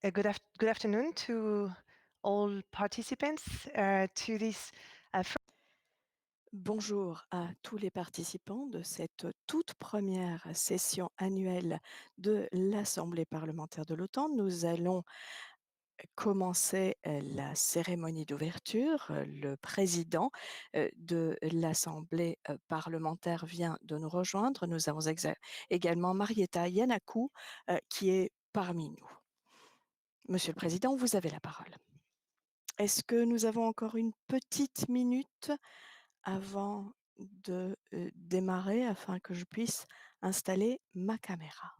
Good afternoon to all participants to this. Bonjour à tous les participants de cette toute première session annuelle de l'Assemblée parlementaire de l'OTAN. Nous allons commencer la cérémonie d'ouverture. Le président de l'Assemblée parlementaire vient de nous rejoindre. Nous avons également Marietta Giannakou qui est parmi nous. Monsieur le Président, vous avez la parole. Est-ce que nous avons encore une petite minute avant de démarrer afin que je puisse installer ma caméra?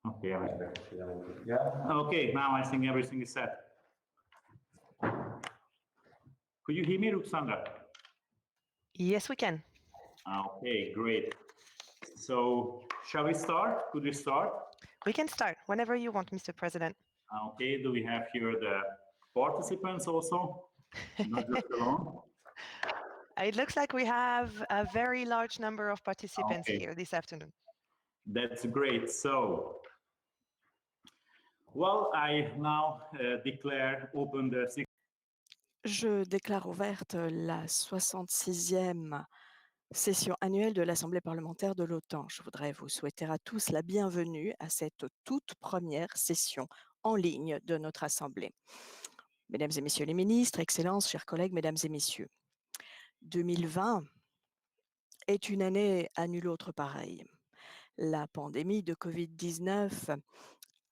Okay, yeah. Okay, now I think everything is set. Could you hear me, Ruxandra? Yes, we can. Okay, great. So, shall we start? Could we start? We can start whenever you want, Mr. President. Okay, do we have here the participants also? Not just alone? It looks like we have a very large number of participants Okay. here this afternoon. That's great. So, well, I now declare open the... Je déclare ouverte la 66e session annuelle de l'Assemblée parlementaire de l'OTAN. Je voudrais vous souhaiter à tous la bienvenue à cette toute première session en ligne de notre Assemblée. Mesdames et messieurs les ministres, Excellences, chers collègues, mesdames et messieurs, 2020 est une année à nulle autre pareille. La pandémie de Covid-19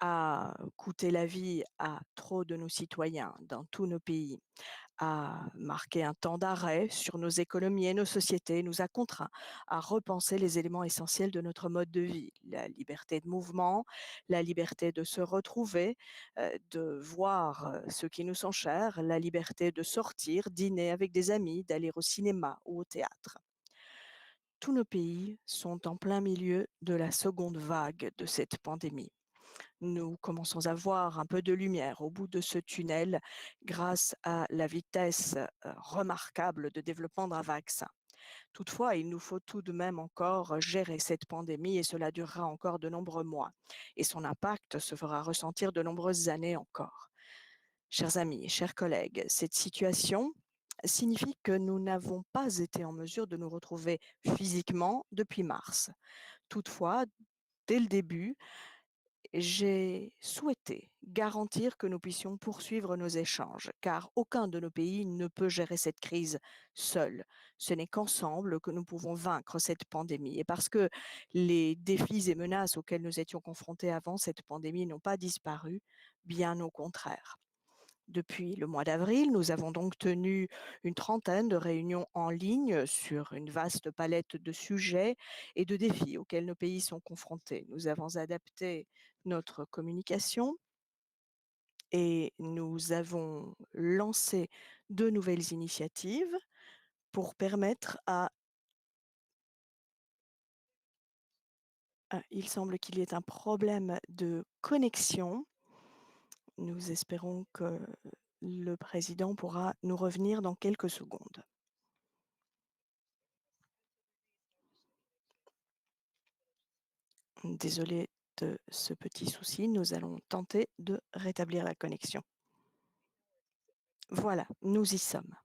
a coûté la vie à trop de nos citoyens dans tous nos pays, a marqué un temps d'arrêt sur nos économies et nos sociétés, nous a contraints à repenser les éléments essentiels de notre mode de vie, la liberté de mouvement, la liberté de se retrouver, de voir ceux qui nous sont chers, la liberté de sortir, dîner avec des amis, d'aller au cinéma ou au théâtre. Tous nos pays sont en plein milieu de la seconde vague de cette pandémie. Nous commençons à voir un peu de lumière au bout de ce tunnel grâce à la vitesse remarquable de développement d'un vaccin. Toutefois, il nous faut tout de même encore gérer cette pandémie et cela durera encore de nombreux mois. Et son impact se fera ressentir de nombreuses années encore. Chers amis, chers collègues, cette situation signifie que nous n'avons pas été en mesure de nous retrouver physiquement depuis mars. Toutefois, dès le début, j'ai souhaité garantir que nous puissions poursuivre nos échanges, car aucun de nos pays ne peut gérer cette crise seul. Ce n'est qu'ensemble que nous pouvons vaincre cette pandémie. Et parce que les défis et menaces auxquels nous étions confrontés avant cette pandémie n'ont pas disparu, bien au contraire. Depuis le mois d'avril, nous avons donc tenu une trentaine de réunions en ligne sur une vaste palette de sujets et de défis auxquels nos pays sont confrontés. Nous avons adapté notre communication et nous avons lancé de nouvelles initiatives pour permettre à... il semble qu'il y ait un problème de connexion. Nous espérons que le président pourra nous revenir dans quelques secondes. Désolé de ce petit souci, nous allons tenter de rétablir la connexion. Voilà, nous y sommes.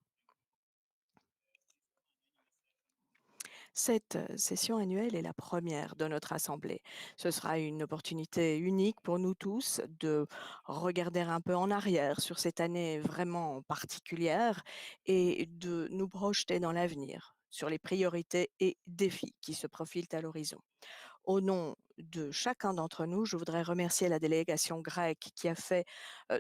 Cette session annuelle est la première de notre Assemblée. Ce sera une opportunité unique pour nous tous de regarder un peu en arrière sur cette année vraiment particulière et de nous projeter dans l'avenir sur les priorités et défis qui se profilent à l'horizon. Au nom de chacun d'entre nous, je voudrais remercier la délégation grecque qui a fait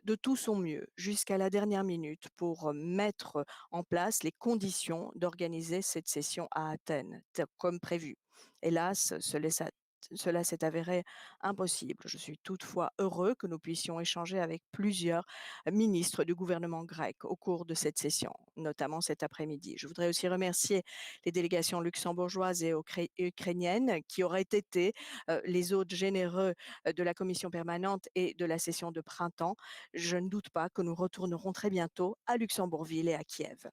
de tout son mieux jusqu'à la dernière minute pour mettre en place les conditions d'organiser cette session à Athènes, comme prévu. Hélas, cela s'est avéré impossible. Je suis toutefois heureux que nous puissions échanger avec plusieurs ministres du gouvernement grec au cours de cette session, notamment cet après-midi. Je voudrais aussi remercier les délégations luxembourgeoises et ukrainiennes qui auraient été les hôtes généreux de la commission permanente et de la session de printemps. Je ne doute pas que nous retournerons très bientôt à Luxembourgville et à Kiev.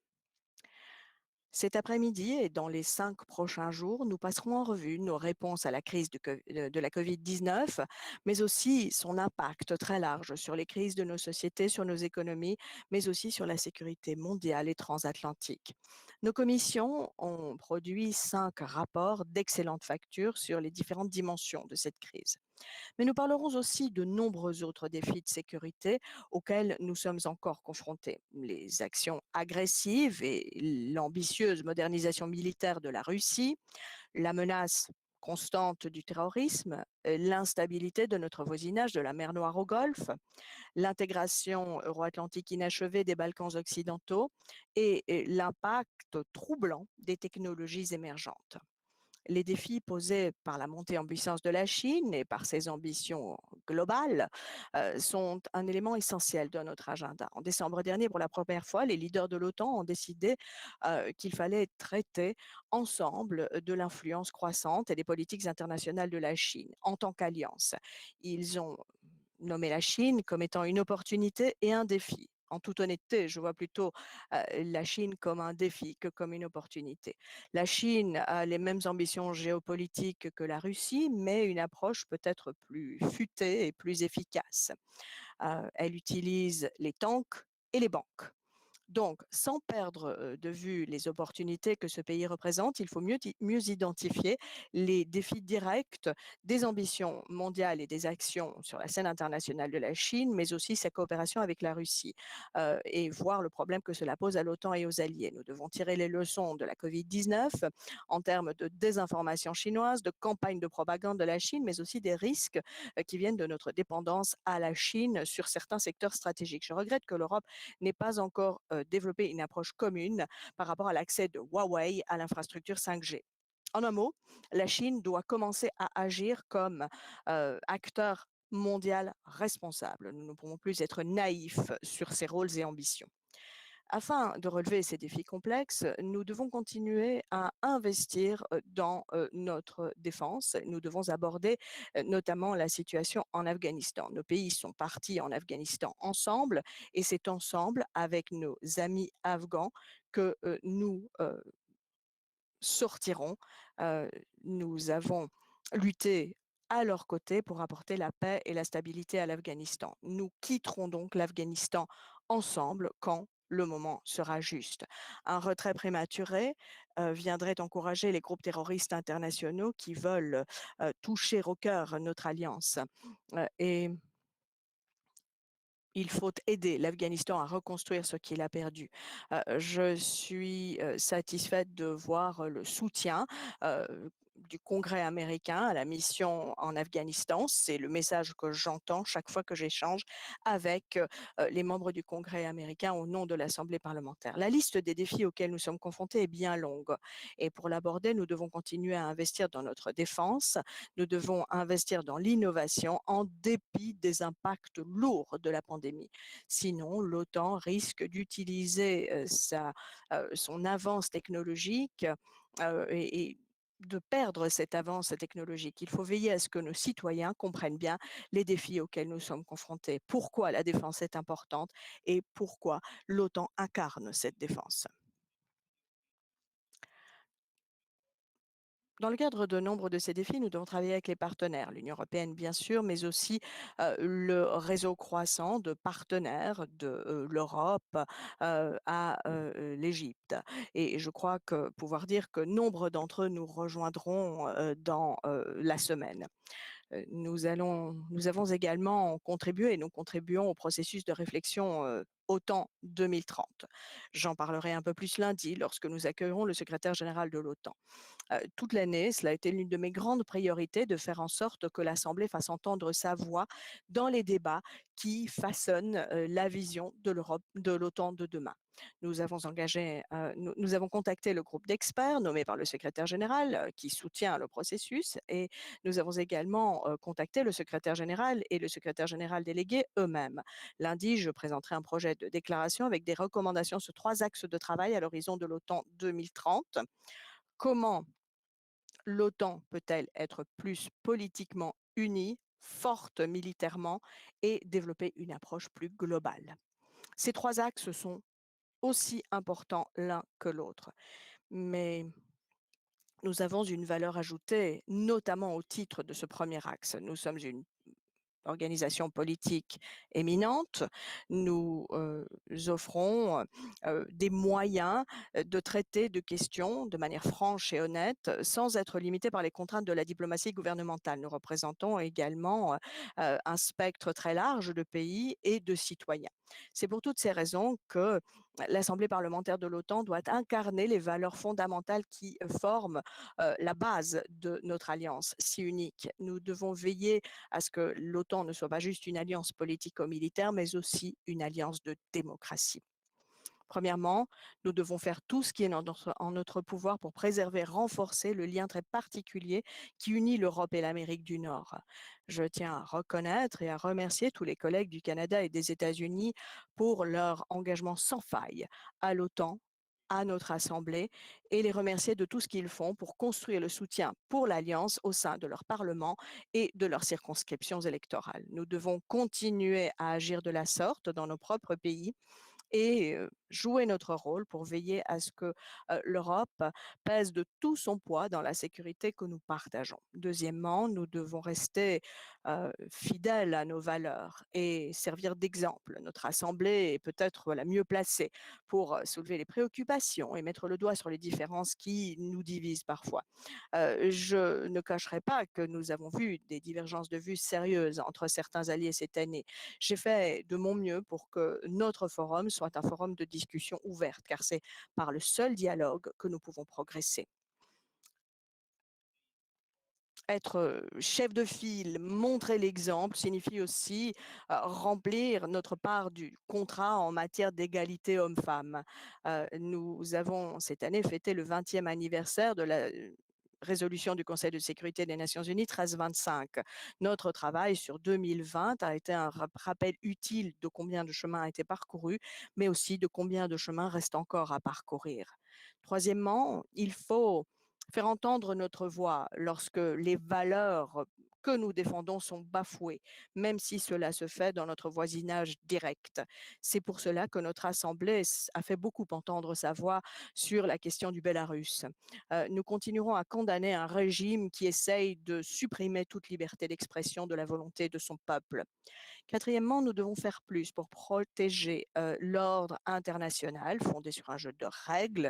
Cet après-midi et dans les 5 prochains jours, nous passerons en revue nos réponses à la crise de la COVID-19, mais aussi son impact très large sur les crises de nos sociétés, sur nos économies, mais aussi sur la sécurité mondiale et transatlantique. Nos commissions ont produit 5 rapports d'excellente facture sur les différentes dimensions de cette crise. Mais nous parlerons aussi de nombreux autres défis de sécurité auxquels nous sommes encore confrontés. Les actions agressives et l'ambitieuse modernisation militaire de la Russie, la menace constante du terrorisme, l'instabilité de notre voisinage de la mer Noire au Golfe, l'intégration euro-atlantique inachevée des Balkans occidentaux et l'impact troublant des technologies émergentes. Les défis posés par la montée en puissance de la Chine et par ses ambitions globales sont un élément essentiel de notre agenda. En décembre dernier, pour la première fois, les leaders de l'OTAN ont décidé qu'il fallait traiter ensemble de l'influence croissante et des politiques internationales de la Chine en tant qu'alliance. Ils ont nommé la Chine comme étant une opportunité et un défi. En toute honnêteté, je vois plutôt la Chine comme un défi que comme une opportunité. La Chine a les mêmes ambitions géopolitiques que la Russie, mais une approche peut-être plus futée et plus efficace. Elle utilise les tanks et les banques. Donc, sans perdre de vue les opportunités que ce pays représente, il faut mieux identifier les défis directs des ambitions mondiales et des actions sur la scène internationale de la Chine, mais aussi sa coopération avec la Russie, et voir le problème que cela pose à l'OTAN et aux alliés. Nous devons tirer les leçons de la COVID-19 en termes de désinformation chinoise, de campagne de propagande de la Chine, mais aussi des risques qui viennent de notre dépendance à la Chine sur certains secteurs stratégiques. Je regrette que l'Europe n'ait pas encore développer une approche commune par rapport à l'accès de Huawei à l'infrastructure 5G. En un mot, la Chine doit commencer à agir comme acteur mondial responsable. Nous ne pouvons plus être naïfs sur ses rôles et ambitions. Afin de relever ces défis complexes, nous devons continuer à investir dans notre défense. Nous devons aborder notamment la situation en Afghanistan. Nos pays sont partis en Afghanistan ensemble et c'est ensemble avec nos amis afghans que nous sortirons. Nous avons lutté à leur côté pour apporter la paix et la stabilité à l'Afghanistan. Nous quitterons donc l'Afghanistan ensemble quand le moment sera juste. Un retrait prématuré viendrait encourager les groupes terroristes internationaux qui veulent toucher au cœur notre alliance. Et il faut aider l'Afghanistan à reconstruire ce qu'il a perdu. Je suis satisfaite de voir le soutien du Congrès américain à la mission en Afghanistan. C'est le message que j'entends chaque fois que j'échange avec les membres du Congrès américain au nom de l'Assemblée parlementaire. La liste des défis auxquels nous sommes confrontés est bien longue et pour l'aborder, nous devons continuer à investir dans notre défense, nous devons investir dans l'innovation en dépit des impacts lourds de la pandémie. Sinon, l'OTAN risque d'utiliser son avance technologique et de perdre cette avance technologique. Il faut veiller à ce que nos citoyens comprennent bien les défis auxquels nous sommes confrontés, pourquoi la défense est importante et pourquoi l'OTAN incarne cette défense. Dans le cadre de nombre de ces défis, nous devons travailler avec les partenaires, l'Union européenne bien sûr, mais aussi le réseau croissant de partenaires de l'Europe à l'Égypte. Et je crois que pouvoir dire que nombre d'entre eux nous rejoindront dans la semaine. Nous avons également contribué et nous contribuons au processus de réflexion OTAN 2030. J'en parlerai un peu plus lundi lorsque nous accueillerons le secrétaire général de l'OTAN. Toute l'année, cela a été l'une de mes grandes priorités de faire en sorte que l'Assemblée fasse entendre sa voix dans les débats qui façonnent la vision de l'Europe, de l'OTAN de demain. Nous avons contacté le groupe d'experts nommé par le secrétaire général qui soutient le processus, et nous avons également contacté le secrétaire général et le secrétaire général délégué eux-mêmes. Lundi, je présenterai un projet de déclaration avec des recommandations sur 3 axes de travail à l'horizon de l'OTAN 2030. Comment l'OTAN peut-elle être plus politiquement unie, forte militairement et développer une approche plus globale? Ces 3 axes sont aussi importants l'un que l'autre, mais nous avons une valeur ajoutée, notamment au titre de ce premier axe. Nous sommes une organisation politique éminente. Nous offrons des moyens de traiter de questions de manière franche et honnête, sans être limités par les contraintes de la diplomatie gouvernementale. Nous représentons également un spectre très large de pays et de citoyens. C'est pour toutes ces raisons que l'Assemblée parlementaire de l'OTAN doit incarner les valeurs fondamentales qui forment la base de notre alliance si unique. Nous devons veiller à ce que l'OTAN ne soit pas juste une alliance politico-militaire, mais aussi une alliance de démocratie. Premièrement, nous devons faire tout ce qui est en notre pouvoir pour préserver et renforcer le lien très particulier qui unit l'Europe et l'Amérique du Nord. Je tiens à reconnaître et à remercier tous les collègues du Canada et des États-Unis pour leur engagement sans faille à l'OTAN, à notre Assemblée, et les remercier de tout ce qu'ils font pour construire le soutien pour l'Alliance au sein de leur Parlement et de leurs circonscriptions électorales. Nous devons continuer à agir de la sorte dans nos propres pays et jouer notre rôle pour veiller à ce que l'Europe pèse de tout son poids dans la sécurité que nous partageons. Deuxièmement, nous devons rester fidèles à nos valeurs et servir d'exemple. Notre Assemblée est peut-être la mieux placée pour soulever les préoccupations et mettre le doigt sur les différences qui nous divisent parfois. Je ne cacherai pas que nous avons vu des divergences de vues sérieuses entre certains alliés cette année. J'ai fait de mon mieux pour que notre forum soit un forum de discussion ouverte, car c'est par le seul dialogue que nous pouvons progresser. Être chef de file, montrer l'exemple, signifie aussi remplir notre part du contrat en matière d'égalité hommes-femmes. Nous avons cette année fêté le 20e anniversaire de la résolution du Conseil de sécurité des Nations Unies 1325. Notre travail sur 2020 a été un rappel utile de combien de chemin a été parcouru, mais aussi de combien de chemin reste encore à parcourir. Troisièmement, il faut faire entendre notre voix lorsque les valeurs que nous défendons sont bafouées, même si cela se fait dans notre voisinage direct. C'est pour cela que notre Assemblée a fait beaucoup entendre sa voix sur la question du Bélarus. Nous continuerons à condamner un régime qui essaye de supprimer toute liberté d'expression de la volonté de son peuple. Quatrièmement, nous devons faire plus pour protéger l'ordre international fondé sur un jeu de règles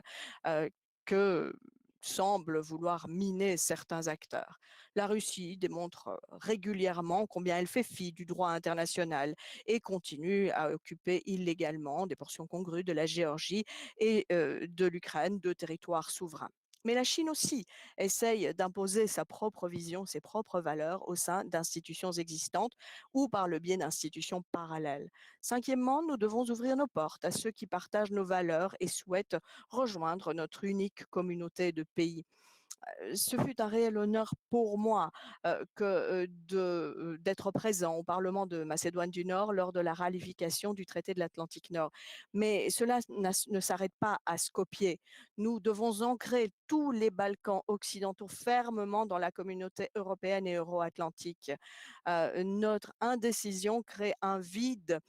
que semble vouloir miner certains acteurs. La Russie démontre régulièrement combien elle fait fi du droit international et continue à occuper illégalement des portions congrues de la Géorgie et de l'Ukraine, deux territoires souverains. Mais la Chine aussi essaye d'imposer sa propre vision, ses propres valeurs au sein d'institutions existantes ou par le biais d'institutions parallèles. Cinquièmement, nous devons ouvrir nos portes à ceux qui partagent nos valeurs et souhaitent rejoindre notre unique communauté de pays. Ce fut un réel honneur pour moi d'être présent au Parlement de Macédoine du Nord lors de la ratification du traité de l'Atlantique Nord. Mais cela ne s'arrête pas à Skopje. Nous devons ancrer tous les Balkans occidentaux fermement dans la communauté européenne et euro-atlantique. Notre indécision crée un vide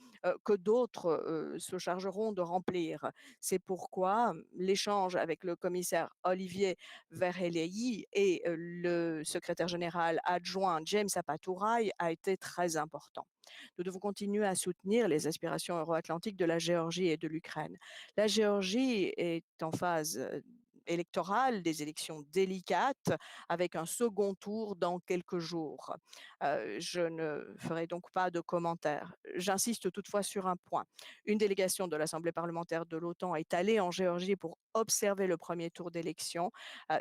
que d'autres se chargeront de remplir. C'est pourquoi l'échange avec le commissaire Olivier Verhelyi et le secrétaire général adjoint James Apatourai a été très important. Nous devons continuer à soutenir les aspirations euro-atlantiques de la Géorgie et de l'Ukraine. La Géorgie est en phase électorale, des élections délicates, avec un second tour dans quelques jours. Je ne ferai donc pas de commentaires. J'insiste toutefois sur un point. Une délégation de l'Assemblée parlementaire de l'OTAN est allée en Géorgie pour observer le premier tour d'élection.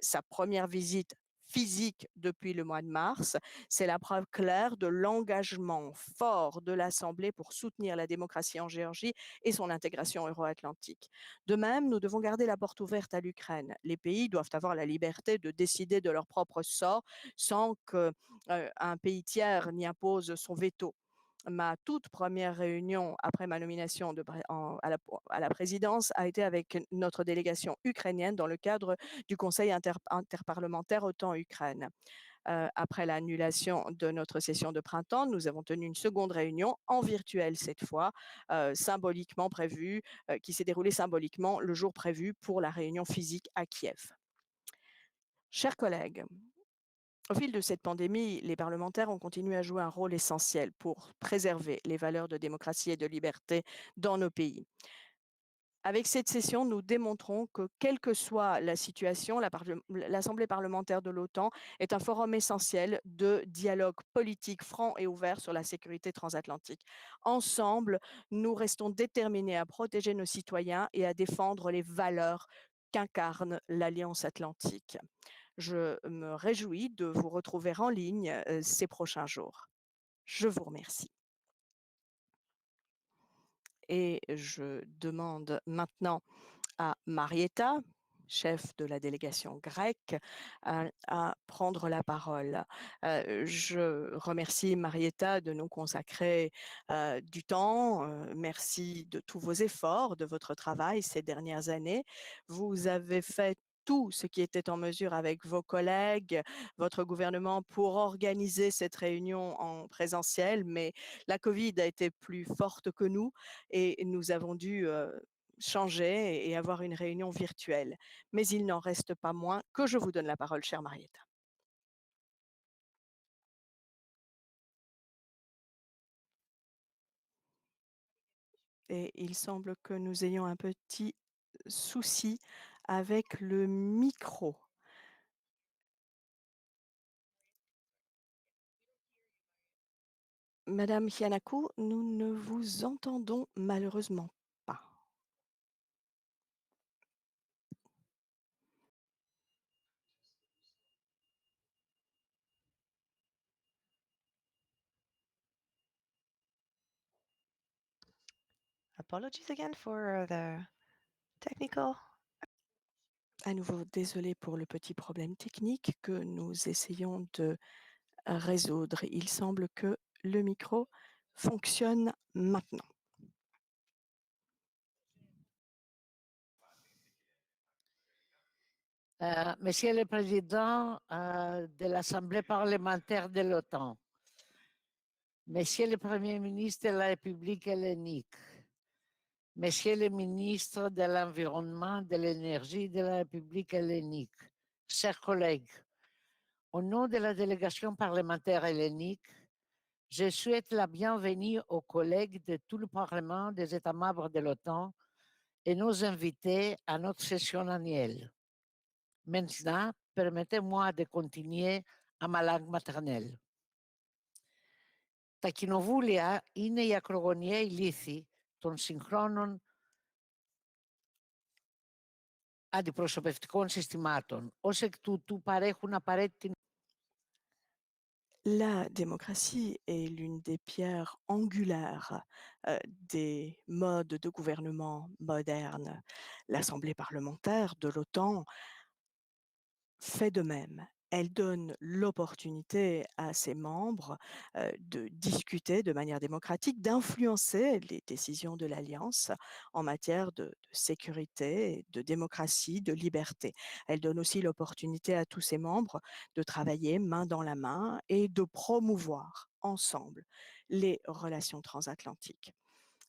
Sa première visite physique depuis le mois de mars. C'est la preuve claire de l'engagement fort de l'Assemblée pour soutenir la démocratie en Géorgie et son intégration euro-atlantique. De même, nous devons garder la porte ouverte à l'Ukraine. Les pays doivent avoir la liberté de décider de leur propre sort sans qu'un pays tiers n'y impose son veto. Ma toute première réunion après ma nomination à la présidence a été avec notre délégation ukrainienne dans le cadre du Conseil interparlementaire OTAN-Ukraine. Après l'annulation de notre session de printemps, nous avons tenu une seconde réunion en virtuel cette fois, symboliquement prévue, qui s'est déroulée symboliquement le jour prévu pour la réunion physique à Kiev. Chers collègues, au fil de cette pandémie, les parlementaires ont continué à jouer un rôle essentiel pour préserver les valeurs de démocratie et de liberté dans nos pays. Avec cette session, nous démontrons que, quelle que soit la situation, l'Assemblée parlementaire de l'OTAN est un forum essentiel de dialogue politique franc et ouvert sur la sécurité transatlantique. Ensemble, nous restons déterminés à protéger nos citoyens et à défendre les valeurs qu'incarne l'Alliance atlantique. Je me réjouis de vous retrouver en ligne ces prochains jours. Je vous remercie. Et je demande maintenant à Marietta, chef de la délégation grecque, à prendre la parole. Je remercie Marietta de nous consacrer du temps. Merci de tous vos efforts, de votre travail ces dernières années. Vous avez fait tout ce qui était en mesure avec vos collègues, votre gouvernement pour organiser cette réunion en présentiel, mais la Covid a été plus forte que nous et nous avons dû changer et avoir une réunion virtuelle. Mais il n'en reste pas moins que je vous donne la parole, chère Marietta. Et il semble que nous ayons un petit souci avec le micro. Madame Hianakou, nous ne vous entendons malheureusement pas. Apologies again for the technical. À nouveau, désolé pour le petit problème technique que nous essayons de résoudre. Il semble que le micro fonctionne maintenant. Monsieur le Président de l'Assemblée parlementaire de l'OTAN, Monsieur le Premier ministre de la République hellénique, Monsieur le ministre de l'Environnement, de l'Énergie de la République hellénique, chers collègues, au nom de la délégation parlementaire hellénique, je souhaite la bienvenue aux collègues de tout le Parlement des États membres de l'OTAN et nos invités à notre session annuelle. Maintenant, permettez-moi de continuer à ma langue maternelle. Τα κοινοβούλια είναι η ακρογωνιαίοι λύθη των συγχρόνων αντιπροσωπευτικών συστημάτων. Ως εκ τούτου παρέχουν απαραίτητη. La démocratie est l'une des pierres angulaires des modes de gouvernement modernes. L'Assemblée parlementaire de l'OTAN fait de même. Elle donne l'opportunité à ses membres de discuter de manière démocratique, d'influencer les décisions de l'Alliance en matière de sécurité, de démocratie, de liberté. Elle donne aussi l'opportunité à tous ses membres de travailler main dans la main et de promouvoir ensemble les relations transatlantiques.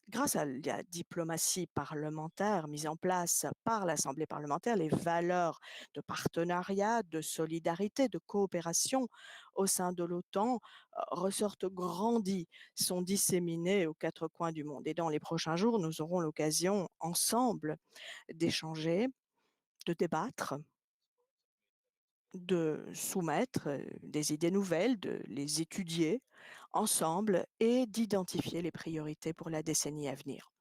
Grâce à la diplomatie parlementaire mise en place par l'Assemblée parlementaire, les valeurs de partenariat, de solidarité, de coopération au sein de l'OTAN ressortent grandies, sont disséminées aux quatre coins du monde. Et dans les prochains jours, nous aurons l'occasion ensemble d'échanger, de débattre, de soumettre des idées nouvelles, de les étudier ensemble et d'identifier les priorités pour la décennie à venir.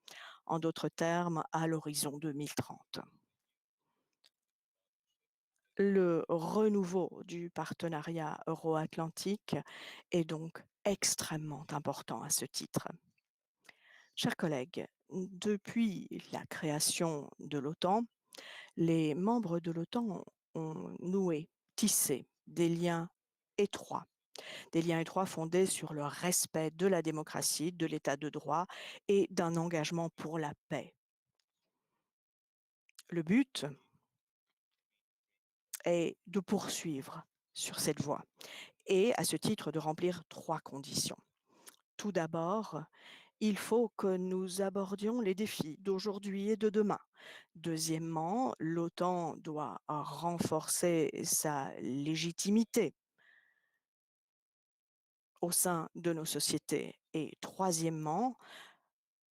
En d'autres termes, à l'horizon 2030. Le renouveau du partenariat euro-atlantique est donc extrêmement important à ce titre. Chers collègues, depuis la création de l'OTAN, les membres de l'OTAN ont noué, tissé étroits, des liens étroits fondés sur le respect de la démocratie, de l'état de droit et d'un engagement pour la paix. Le but est de poursuivre sur cette voie et à ce titre de remplir 3 conditions. Tout d'abord, il faut que nous abordions les défis d'aujourd'hui et de demain. Deuxièmement, l'OTAN doit renforcer sa légitimité au sein de nos sociétés. Et troisièmement,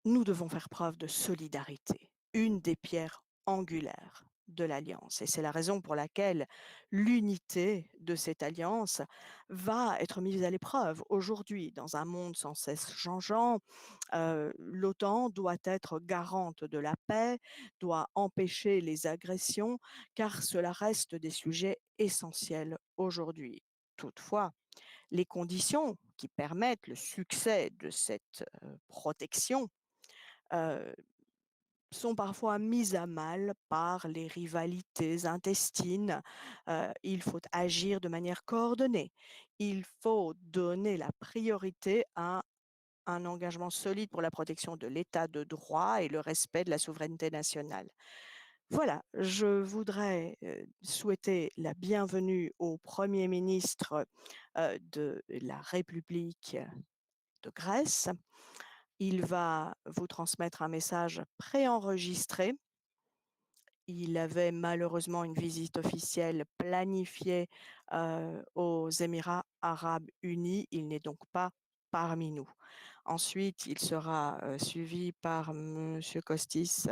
nous devons faire preuve de solidarité, une des pierres angulaires de l'Alliance. Et c'est la raison pour laquelle l'unité de cette alliance va être mise à l'épreuve aujourd'hui. Dans un monde sans cesse changeant, l'OTAN doit être garante de la paix, doit empêcher les agressions, car cela reste des sujets essentiels aujourd'hui. Toutefois, les conditions qui permettent le succès de cette protection sont parfois mises à mal par les rivalités intestines. Il faut agir de manière coordonnée. Il faut donner la priorité à un engagement solide pour la protection de l'état de droit et le respect de la souveraineté nationale. Voilà, je voudrais souhaiter la bienvenue au Premier ministre de la République de Grèce. Il va vous transmettre un message préenregistré. Il avait malheureusement une visite officielle planifiée aux Émirats arabes unis. Il n'est donc pas parmi nous. Ensuite, il sera suivi par M. Kostis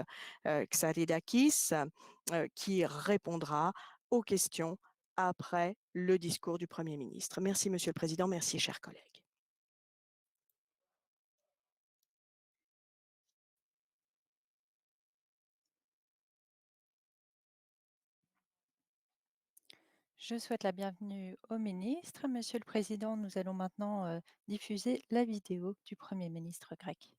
Xaridakis, qui répondra aux questions après le discours du Premier ministre. Merci, Monsieur le Président. Merci, chers collègues. Je souhaite la bienvenue au ministre. Monsieur le Président, nous allons maintenant diffuser la vidéo du Premier ministre grec.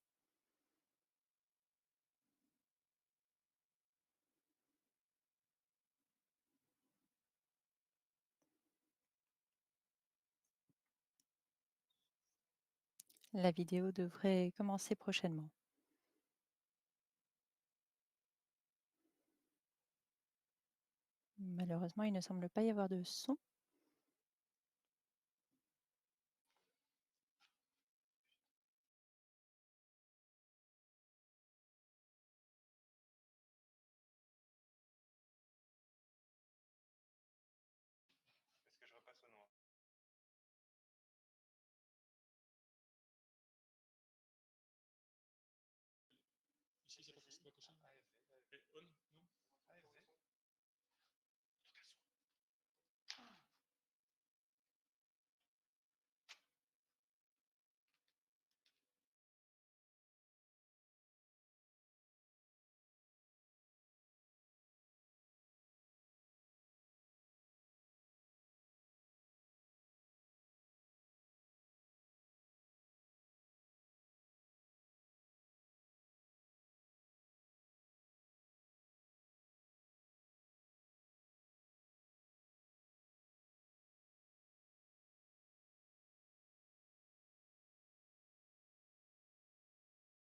La vidéo devrait commencer prochainement. Malheureusement, il ne semble pas y avoir de son. Est-ce que je repasse au noir? Ici, c'est pas coché. Et on? Non? AFV?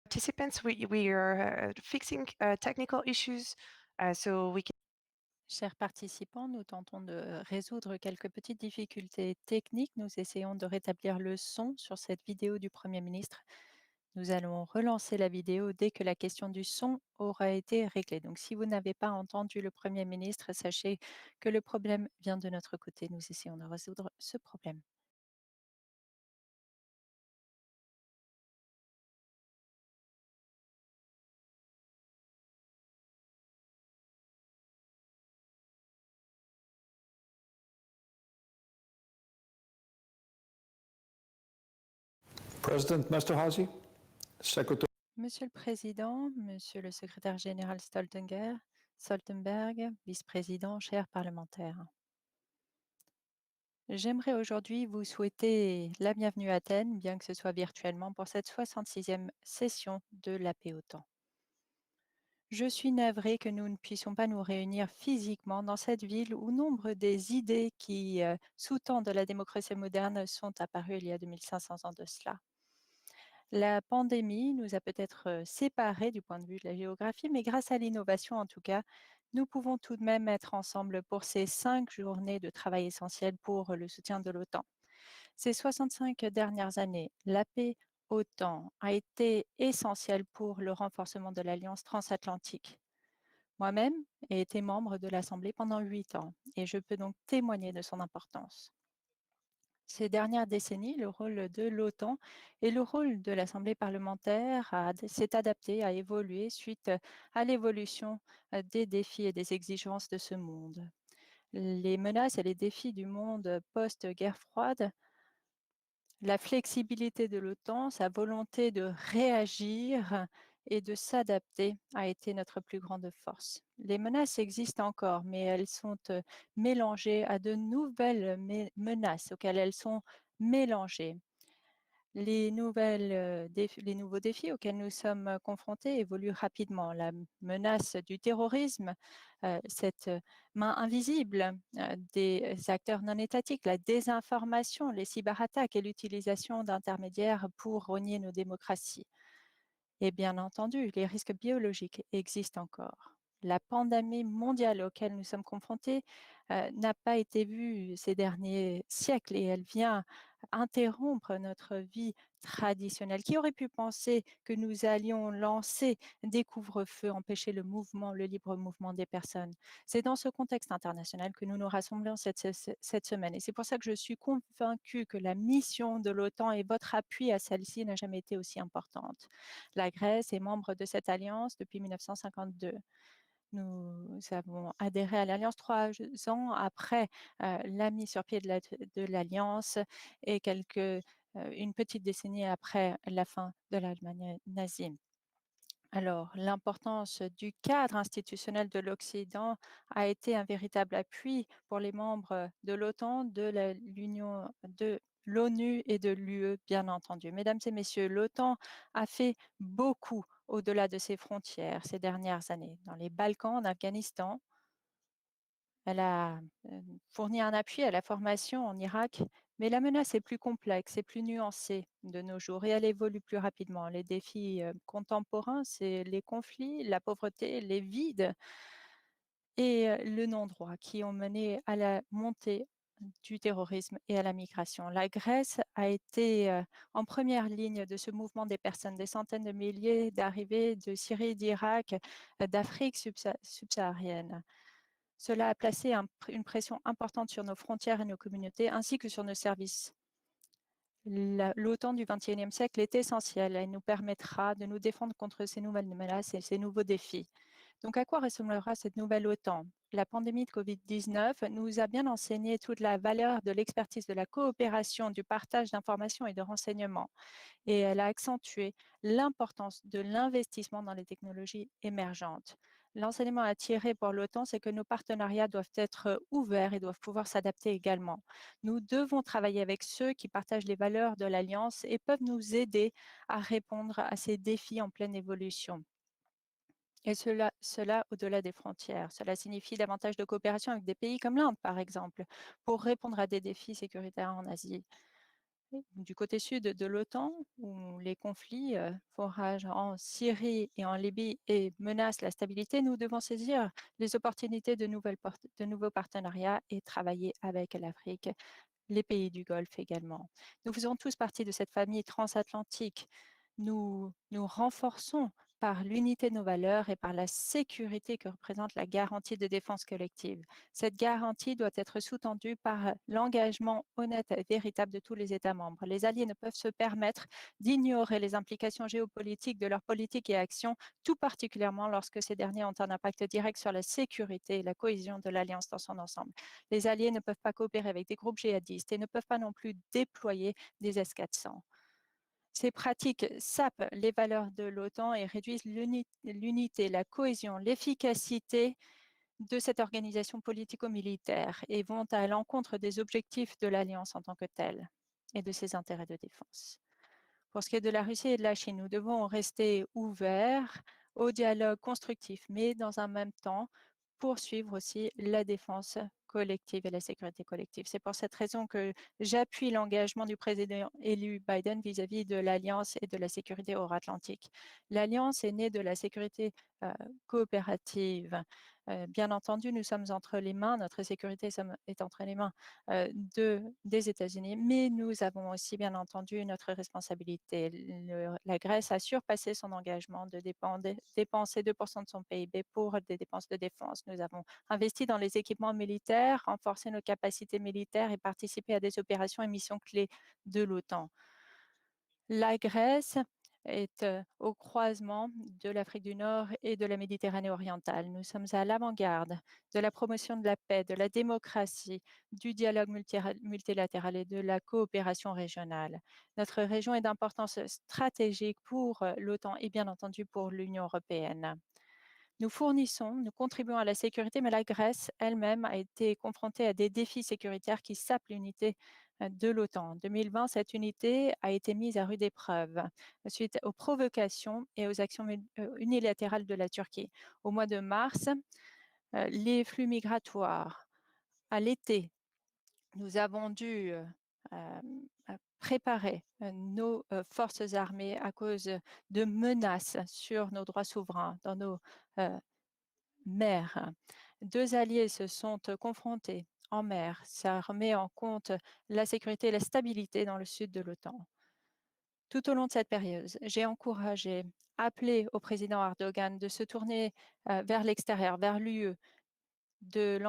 Participants, we are fixing technical issues so we can. Chers participants, nous tentons de résoudre quelques petites difficultés techniques. Nous essayons de rétablir le son sur cette vidéo du Premier ministre. Nous allons relancer la vidéo dès que la question du son aura été réglée. Donc, si vous n'avez pas entendu le Premier ministre, sachez que le problème vient de notre côté. Nous essayons de résoudre ce problème. President Mesterhazy, Secretary. Monsieur le Président, Monsieur le Secrétaire général Stoltenberg, vice-président, chers parlementaires. J'aimerais aujourd'hui vous souhaiter la bienvenue à Athènes, bien que ce soit virtuellement, pour cette 66e session de la paix OTAN. Je suis navrée que nous ne puissions pas nous réunir physiquement dans cette ville où nombre des idées qui sous-tendent la démocratie moderne sont apparues il y a 2500 ans de cela. La pandémie nous a peut-être séparés du point de vue de la géographie, mais grâce à l'innovation en tout cas, nous pouvons tout de même être ensemble pour ces 5 journées de travail essentiel pour le soutien de l'OTAN. Ces 65 dernières années, la paix OTAN a été essentielle pour le renforcement de l'alliance transatlantique. Moi-même ai été membre de l'Assemblée pendant 8 ans et je peux donc témoigner de son importance. Ces dernières décennies, le rôle de l'OTAN et le rôle de l'Assemblée parlementaire s'est adapté, a évolué suite à l'évolution des défis et des exigences de ce monde. Les menaces et les défis du monde post-guerre froide, la flexibilité de l'OTAN, sa volonté de réagir et de s'adapter a été notre plus grande force. Les menaces existent encore, mais elles sont mélangées à de nouvelles menaces auxquelles elles sont mélangées. Les nouveaux défis auxquels nous sommes confrontés évoluent rapidement. La menace du terrorisme, cette main invisible des acteurs non étatiques, la désinformation, les cyberattaques et l'utilisation d'intermédiaires pour rogner nos démocraties. Et bien entendu, les risques biologiques existent encore. La pandémie mondiale auquel nous sommes confrontés n'a pas été vue ces derniers siècles et elle vient interrompre notre vie traditionnelle. Qui aurait pu penser que nous allions lancer des couvre-feux, empêcher le mouvement, le libre mouvement des personnes? C'est dans ce contexte international que nous nous rassemblons cette semaine. Et c'est pour ça que je suis convaincue que la mission de l'OTAN et votre appui à celle-ci n'a jamais été aussi importante. La Grèce est membre de cette alliance depuis 1952. Nous avons adhéré à l'Alliance 3 ans après la mise sur pied de l'Alliance et une petite décennie après la fin de l'Allemagne nazie. Alors, l'importance du cadre institutionnel de l'Occident a été un véritable appui pour les membres de l'OTAN, de l'ONU et de l'UE, bien entendu. Mesdames et messieurs, l'OTAN a fait beaucoup au-delà de ses frontières ces dernières années. Dans les Balkans, en Afghanistan, elle a fourni un appui à la formation en Irak, mais la menace est plus complexe et plus nuancée de nos jours et elle évolue plus rapidement. Les défis contemporains, c'est les conflits, la pauvreté, les vides et le non-droit qui ont mené à la montée du terrorisme et à la migration. La Grèce a été en première ligne de ce mouvement des personnes, des centaines de milliers d'arrivées de Syrie, d'Irak, d'Afrique subsaharienne. Cela a placé une pression importante sur nos frontières et nos communautés, ainsi que sur nos services. L'OTAN du XXIe siècle est essentielle. Elle nous permettra de nous défendre contre ces nouvelles menaces et ces nouveaux défis. Donc, à quoi ressemblera cette nouvelle OTAN? La pandémie de Covid-19 nous a bien enseigné toute la valeur de l'expertise, de la coopération, du partage d'informations et de renseignements. Et elle a accentué l'importance de l'investissement dans les technologies émergentes. L'enseignement à tirer pour l'OTAN, c'est que nos partenariats doivent être ouverts et doivent pouvoir s'adapter également. Nous devons travailler avec ceux qui partagent les valeurs de l'Alliance et peuvent nous aider à répondre à ces défis en pleine évolution. Et cela au-delà des frontières. Cela signifie davantage de coopération avec des pays comme l'Inde, par exemple, pour répondre à des défis sécuritaires en Asie. Du côté sud de l'OTAN, où les conflits font rage en Syrie et en Libye et menacent la stabilité, nous devons saisir les opportunités de nouveaux partenariats et travailler avec l'Afrique, les pays du Golfe également. Nous faisons tous partie de cette famille transatlantique. Nous nous renforçons par l'unité de nos valeurs et par la sécurité que représente la garantie de défense collective. Cette garantie doit être sous-tendue par l'engagement honnête et véritable de tous les États membres. Les alliés ne peuvent se permettre d'ignorer les implications géopolitiques de leurs politiques et actions, tout particulièrement lorsque ces derniers ont un impact direct sur la sécurité et la cohésion de l'Alliance dans son ensemble. Les alliés ne peuvent pas coopérer avec des groupes djihadistes et ne peuvent pas non plus déployer des S-400. Ces pratiques sapent les valeurs de l'OTAN et réduisent l'unité, la cohésion, l'efficacité de cette organisation politico-militaire et vont à l'encontre des objectifs de l'Alliance en tant que telle et de ses intérêts de défense. Pour ce qui est de la Russie et de la Chine, nous devons rester ouverts au dialogue constructif, mais dans un même temps, poursuivre aussi la défense collective et la sécurité collective. C'est pour cette raison que j'appuie l'engagement du président élu Biden vis-à-vis de l'Alliance et de la sécurité euro-atlantique. L'Alliance est née de la sécurité coopérative. Bien entendu, nous sommes entre les mains, notre sécurité est entre les mains des États-Unis, mais nous avons aussi bien entendu notre responsabilité. La Grèce a surpassé son engagement de dépenser 2% de son PIB pour des dépenses de défense. Nous avons investi dans les équipements militaires, renforcé nos capacités militaires et participé à des opérations et missions clés de l'OTAN. La Grèce est au croisement de l'Afrique du Nord et de la Méditerranée orientale. Nous sommes à l'avant-garde de la promotion de la paix, de la démocratie, du dialogue multilatéral et de la coopération régionale. Notre région est d'importance stratégique pour l'OTAN et bien entendu pour l'Union européenne. Nous contribuons à la sécurité, mais la Grèce elle-même a été confrontée à des défis sécuritaires qui sapent l'unité de l'OTAN. En 2020, cette unité a été mise à rude épreuve suite aux provocations et aux actions unilatérales de la Turquie. Au mois de mars, les flux migratoires, à l'été, nous avons dû préparer nos forces armées à cause de menaces sur nos droits souverains dans nos mer. 2 alliés se sont confrontés en mer. Ça remet en compte la sécurité et la stabilité dans le sud de l'OTAN. Tout au long de cette période, j'ai appelé au président Erdogan de se tourner vers l'extérieur, vers l'UE, de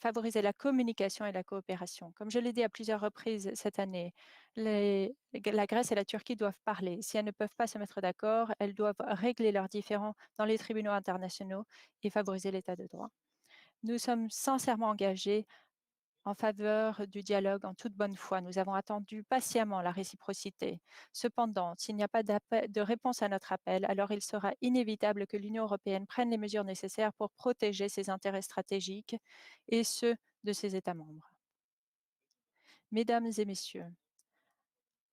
favoriser la communication et la coopération. Comme je l'ai dit à plusieurs reprises cette année, la Grèce et la Turquie doivent parler. Si elles ne peuvent pas se mettre d'accord, elles doivent régler leurs différends dans les tribunaux internationaux et favoriser l'état de droit. Nous sommes sincèrement engagés en faveur du dialogue en toute bonne foi. Nous avons attendu patiemment la réciprocité. Cependant, s'il n'y a pas de réponse à notre appel, alors il sera inévitable que l'Union européenne prenne les mesures nécessaires pour protéger ses intérêts stratégiques et ceux de ses États membres. Mesdames et messieurs,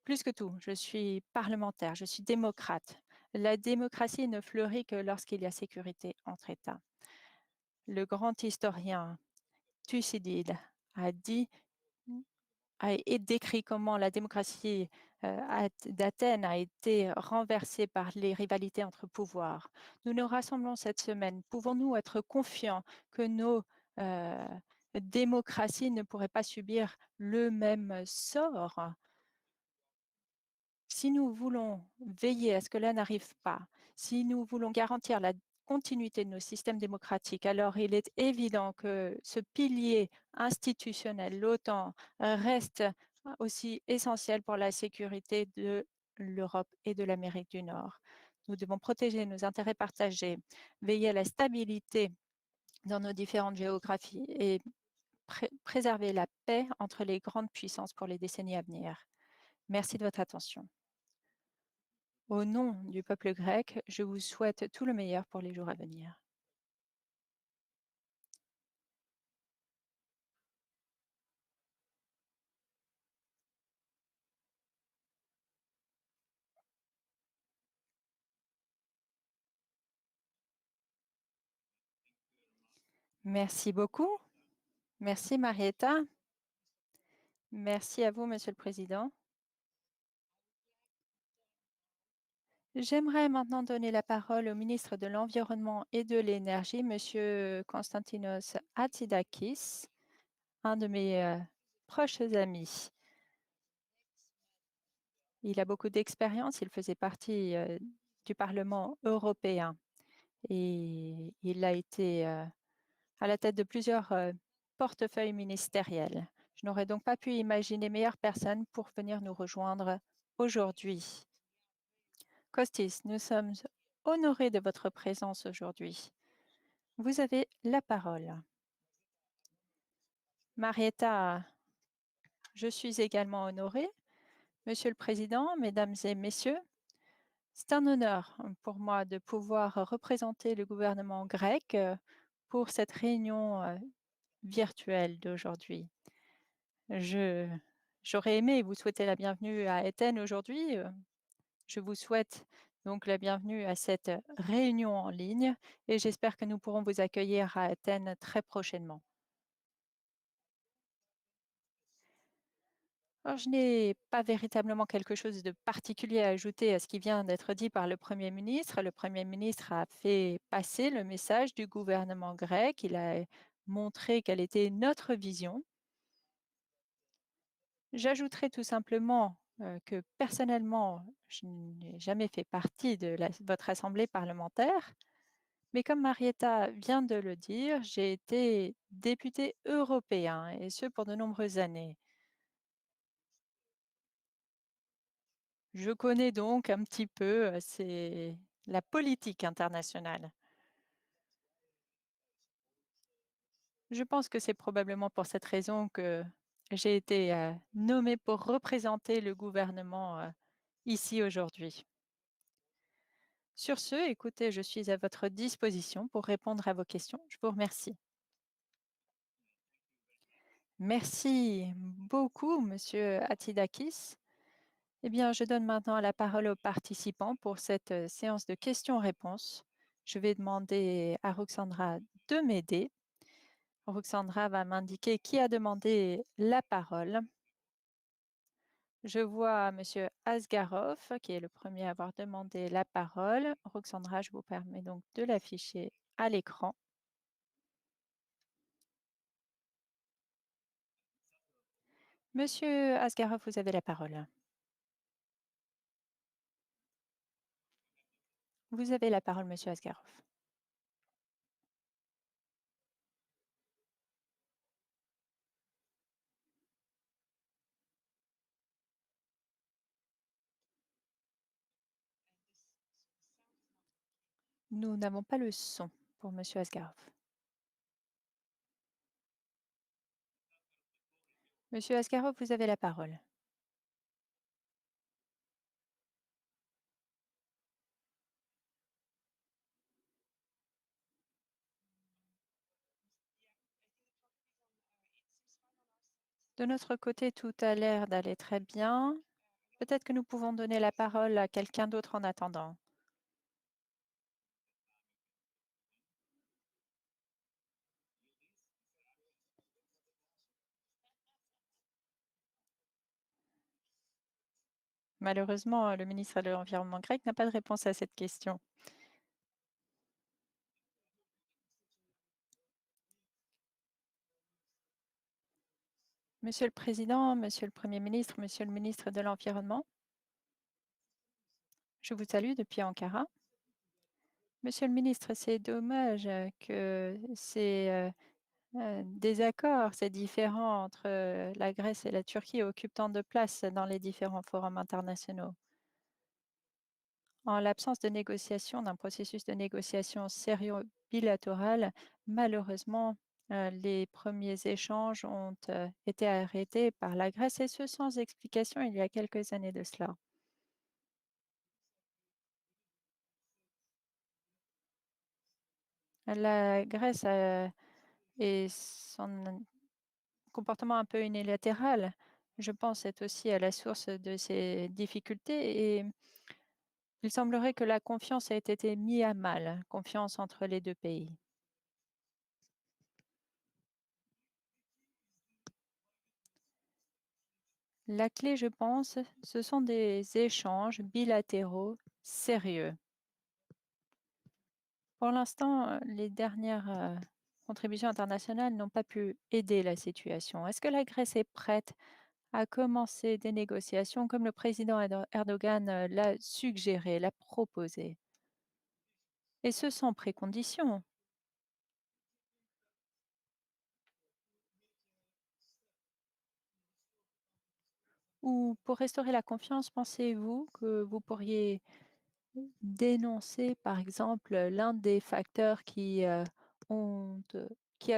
plus que tout, je suis parlementaire, je suis démocrate. La démocratie ne fleurit que lorsqu'il y a sécurité entre États. Le grand historien Thucydide a décrit comment la démocratie d'Athènes a été renversée par les rivalités entre pouvoirs. Nous nous rassemblons cette semaine. Pouvons-nous être confiants que nos démocraties ne pourraient pas subir le même sort? Si nous voulons veiller à ce que cela n'arrive pas, si nous voulons garantir la continuité de nos systèmes démocratiques, alors il est évident que ce pilier institutionnel, l'OTAN, reste aussi essentiel pour la sécurité de l'Europe et de l'Amérique du Nord. Nous devons protéger nos intérêts partagés, veiller à la stabilité dans nos différentes géographies et préserver la paix entre les grandes puissances pour les décennies à venir. Merci de votre attention. Au nom du peuple grec, je vous souhaite tout le meilleur pour les jours à venir. Merci beaucoup. Merci Marietta. Merci à vous, Monsieur le Président. J'aimerais maintenant donner la parole au ministre de l'Environnement et de l'Énergie, Monsieur Konstantinos Hatzidakis, un de mes proches amis. Il a beaucoup d'expérience, il faisait partie du Parlement européen et il a été à la tête de plusieurs portefeuilles ministériels. Je n'aurais donc pas pu imaginer meilleure personne pour venir nous rejoindre aujourd'hui. Kostis, nous sommes honorés de votre présence aujourd'hui. Vous avez la parole. Marietta, je suis également honorée. Monsieur le Président, Mesdames et Messieurs, c'est un honneur pour moi de pouvoir représenter le gouvernement grec pour cette réunion virtuelle d'aujourd'hui. J'aurais aimé vous souhaiter la bienvenue à Athènes aujourd'hui. Je vous souhaite donc la bienvenue à cette réunion en ligne et j'espère que nous pourrons vous accueillir à Athènes très prochainement. Alors, je n'ai pas véritablement quelque chose de particulier à ajouter à ce qui vient d'être dit par le Premier ministre. Le Premier ministre a fait passer le message du gouvernement grec. Il a montré quelle était notre vision. J'ajouterai tout simplement que personnellement, je n'ai jamais fait partie de votre assemblée parlementaire, mais comme Marietta vient de le dire, j'ai été député européen et ce pour de nombreuses années. Je connais donc un petit peu la politique internationale. Je pense que c'est probablement pour cette raison que j'ai été nommée pour représenter le gouvernement ici aujourd'hui. Sur ce, écoutez, je suis à votre disposition pour répondre à vos questions. Je vous remercie. Merci beaucoup, Monsieur Atidakis. Eh bien, je donne maintenant la parole aux participants pour cette séance de questions-réponses. Je vais demander à Roxandra de m'aider. Roxandra va m'indiquer qui a demandé la parole. Je vois Monsieur Asgarov, qui est le premier à avoir demandé la parole. Roxandra, je vous permets donc de l'afficher à l'écran. Monsieur Asgarov, vous avez la parole. Vous avez la parole, Monsieur Asgarov. Nous n'avons pas le son pour Monsieur Asgarov. Monsieur Asgarov, vous avez la parole. De notre côté, tout a l'air d'aller très bien. Peut-être que nous pouvons donner la parole à quelqu'un d'autre en attendant. Malheureusement, le ministre de l'Environnement grec n'a pas de réponse à cette question. Monsieur le Président, Monsieur le Premier ministre, Monsieur le ministre de l'Environnement, je vous salue depuis Ankara. Monsieur le ministre, c'est dommage que ces désaccords, ces différends entre la Grèce et la Turquie occupent tant de place dans les différents forums internationaux. En l'absence de négociation, d'un processus de négociation sérieux bilatéral, malheureusement, les premiers échanges ont été arrêtés par la Grèce et ce sans explication il y a quelques années de cela. La Grèce et son comportement un peu unilatéral, je pense, est aussi à la source de ces difficultés et il semblerait que la confiance a été mise à mal, confiance entre les deux pays. La clé, je pense, ce sont des échanges bilatéraux sérieux. Pour l'instant, les dernières contributions internationales n'ont pas pu aider la situation. Est-ce que la Grèce est prête à commencer des négociations comme le président Erdogan l'a suggéré, l'a proposé? Et ce sans précondition. Ou pour restaurer la confiance, pensez-vous que vous pourriez dénoncer, par exemple, l'un des facteurs qui a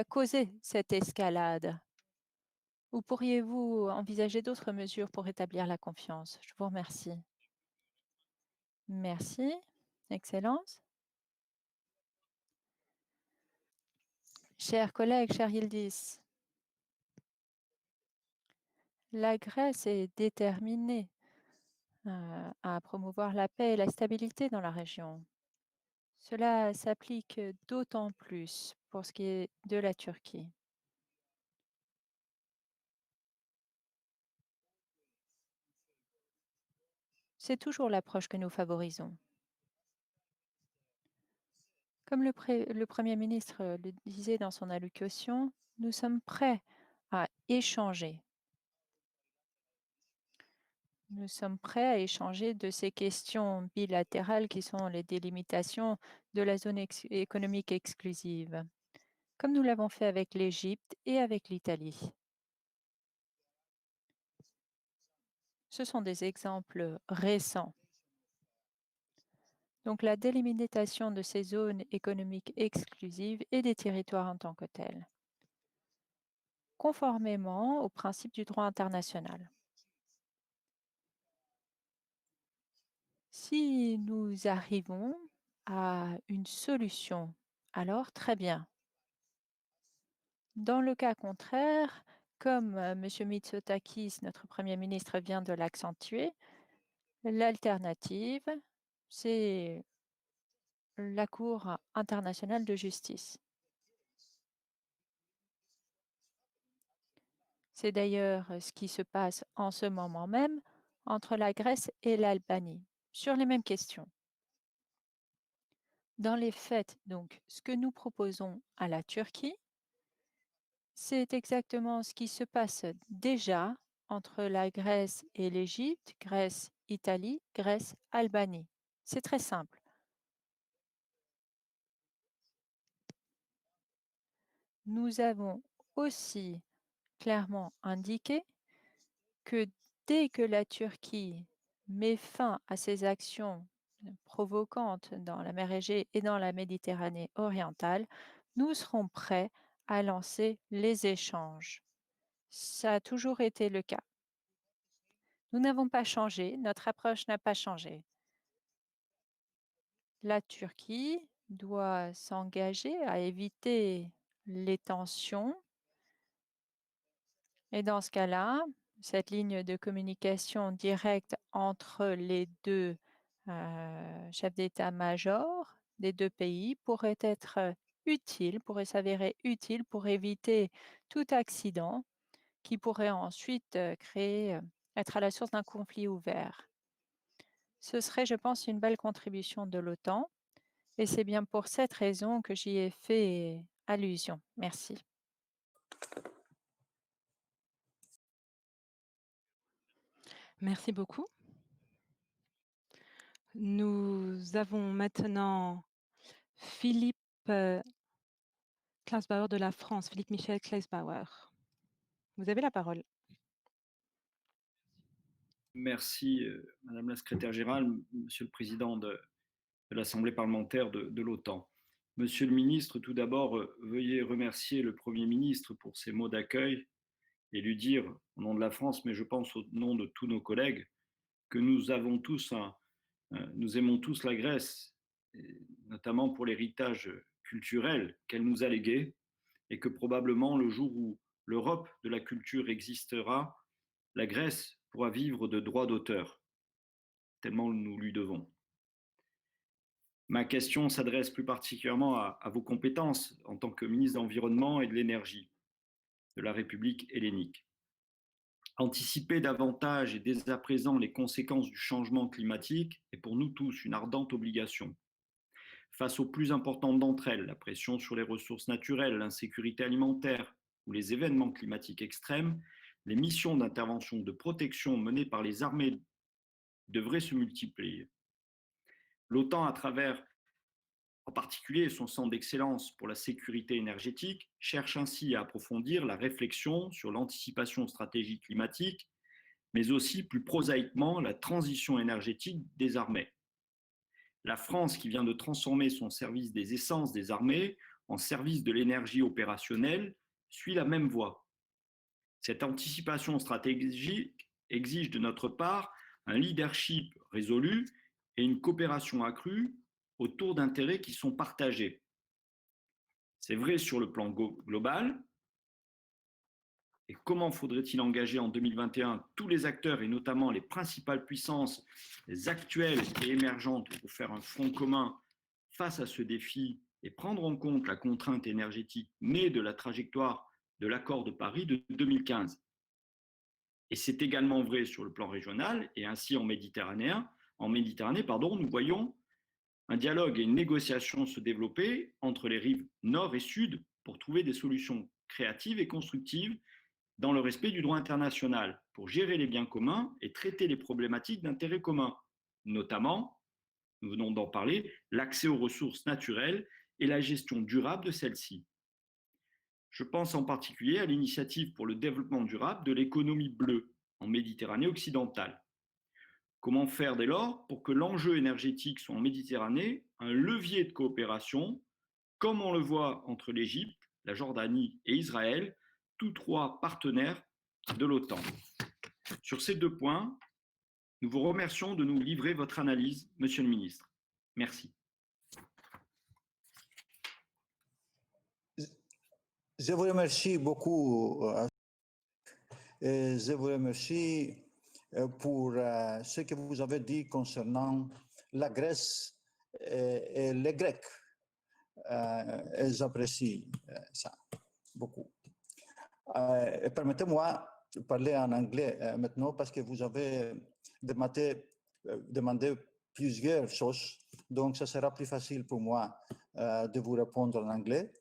causé cette escalade? Ou pourriez-vous envisager d'autres mesures pour rétablir la confiance? Je vous remercie. Merci, Excellence. Chers collègues, cher Yildiz, la Grèce est déterminée à promouvoir la paix et la stabilité dans la région. Cela s'applique d'autant plus pour ce qui est de la Turquie. C'est toujours l'approche que nous favorisons. Comme le Premier ministre le disait dans son allocution, nous sommes prêts à échanger. Nous sommes prêts à échanger de ces questions bilatérales qui sont les délimitations de la zone économique exclusive, comme nous l'avons fait avec l'Égypte et avec l'Italie. Ce sont des exemples récents. Donc la délimitation de ces zones économiques exclusives et des territoires en tant que tels, conformément aux principes du droit international. Si nous arrivons à une solution, alors très bien. Dans le cas contraire, comme M. Mitsotakis, notre Premier ministre, vient de l'accentuer, l'alternative, c'est la Cour internationale de justice. C'est d'ailleurs ce qui se passe en ce moment même entre la Grèce et l'Albanie, sur les mêmes questions. Dans les faits, donc, ce que nous proposons à la Turquie, c'est exactement ce qui se passe déjà entre la Grèce et l'Égypte, Grèce-Italie, Grèce-Albanie. C'est très simple. Nous avons aussi clairement indiqué que dès que la Turquie met fin à ses actions provocantes dans la mer Égée et dans la Méditerranée orientale, nous serons prêts à lancer les échanges. Ça a toujours été le cas. Nous n'avons pas changé, notre approche n'a pas changé. La Turquie doit s'engager à éviter les tensions et dans ce cas-là, cette ligne de communication directe entre les deux chefs d'état-major des deux pays pourrait être utile, pourrait s'avérer utile pour éviter tout accident qui pourrait ensuite être à la source d'un conflit ouvert. Ce serait, je pense, une belle contribution de l'OTAN et c'est bien pour cette raison que j'y ai fait allusion. Merci. Merci beaucoup. Nous avons maintenant Philippe Klausbauer de la France, Philippe Michel Klausbauer. Vous avez la parole. Merci, Madame la secrétaire générale, Monsieur le Président de l'Assemblée parlementaire de l'OTAN. Monsieur le ministre, tout d'abord, veuillez remercier le Premier ministre pour ses mots d'accueil et lui dire, au nom de la France, mais je pense au nom de tous nos collègues, que nous aimons tous la Grèce, notamment pour l'héritage culturel qu'elle nous a légué, et que probablement le jour où l'Europe de la culture existera, la Grèce pourra vivre de droits d'auteur, tellement nous lui devons. Ma question s'adresse plus particulièrement à vos compétences en tant que ministre de l'Environnement et de l'Énergie de la République hellénique. Anticiper davantage et dès à présent les conséquences du changement climatique est pour nous tous une ardente obligation. Face aux plus importantes d'entre elles, la pression sur les ressources naturelles, l'insécurité alimentaire ou les événements climatiques extrêmes, les missions d'intervention de protection menées par les armées devraient se multiplier. L'OTAN, à travers en particulier son centre d'excellence pour la sécurité énergétique, cherche ainsi à approfondir la réflexion sur l'anticipation stratégique climatique, mais aussi plus prosaïquement la transition énergétique des armées. La France, qui vient de transformer son service des essences des armées en service de l'énergie opérationnelle, suit la même voie. Cette anticipation stratégique exige de notre part un leadership résolu et une coopération accrue autour d'intérêts qui sont partagés. C'est vrai sur le plan global. Et comment faudrait-il engager en 2021 tous les acteurs et notamment les principales puissances, les actuelles et émergentes, pour faire un front commun face à ce défi et prendre en compte la contrainte énergétique née de la trajectoire de l'accord de Paris de 2015. Et c'est également vrai sur le plan régional, et ainsi en Méditerranée, nous voyons un dialogue et une négociation se développer entre les rives nord et sud pour trouver des solutions créatives et constructives dans le respect du droit international pour gérer les biens communs et traiter les problématiques d'intérêt commun, notamment, nous venons d'en parler, l'accès aux ressources naturelles et la gestion durable de celles-ci. Je pense en particulier à l'initiative pour le développement durable de l'économie bleue en Méditerranée occidentale. Comment faire dès lors pour que l'enjeu énergétique soit en Méditerranée un levier de coopération, comme on le voit entre l'Égypte, la Jordanie et Israël, tous trois partenaires de l'OTAN. Sur ces deux points, nous vous remercions de nous livrer votre analyse, Monsieur le Ministre. Merci. Je vous remercie beaucoup. Et je vous remercie pour ce que vous avez dit concernant la Grèce et les Grecs. Et j'apprécie ça beaucoup. Permettez-moi de parler en anglais maintenant parce que vous avez demandé plusieurs choses, donc ça sera plus facile pour moi de vous répondre en anglais.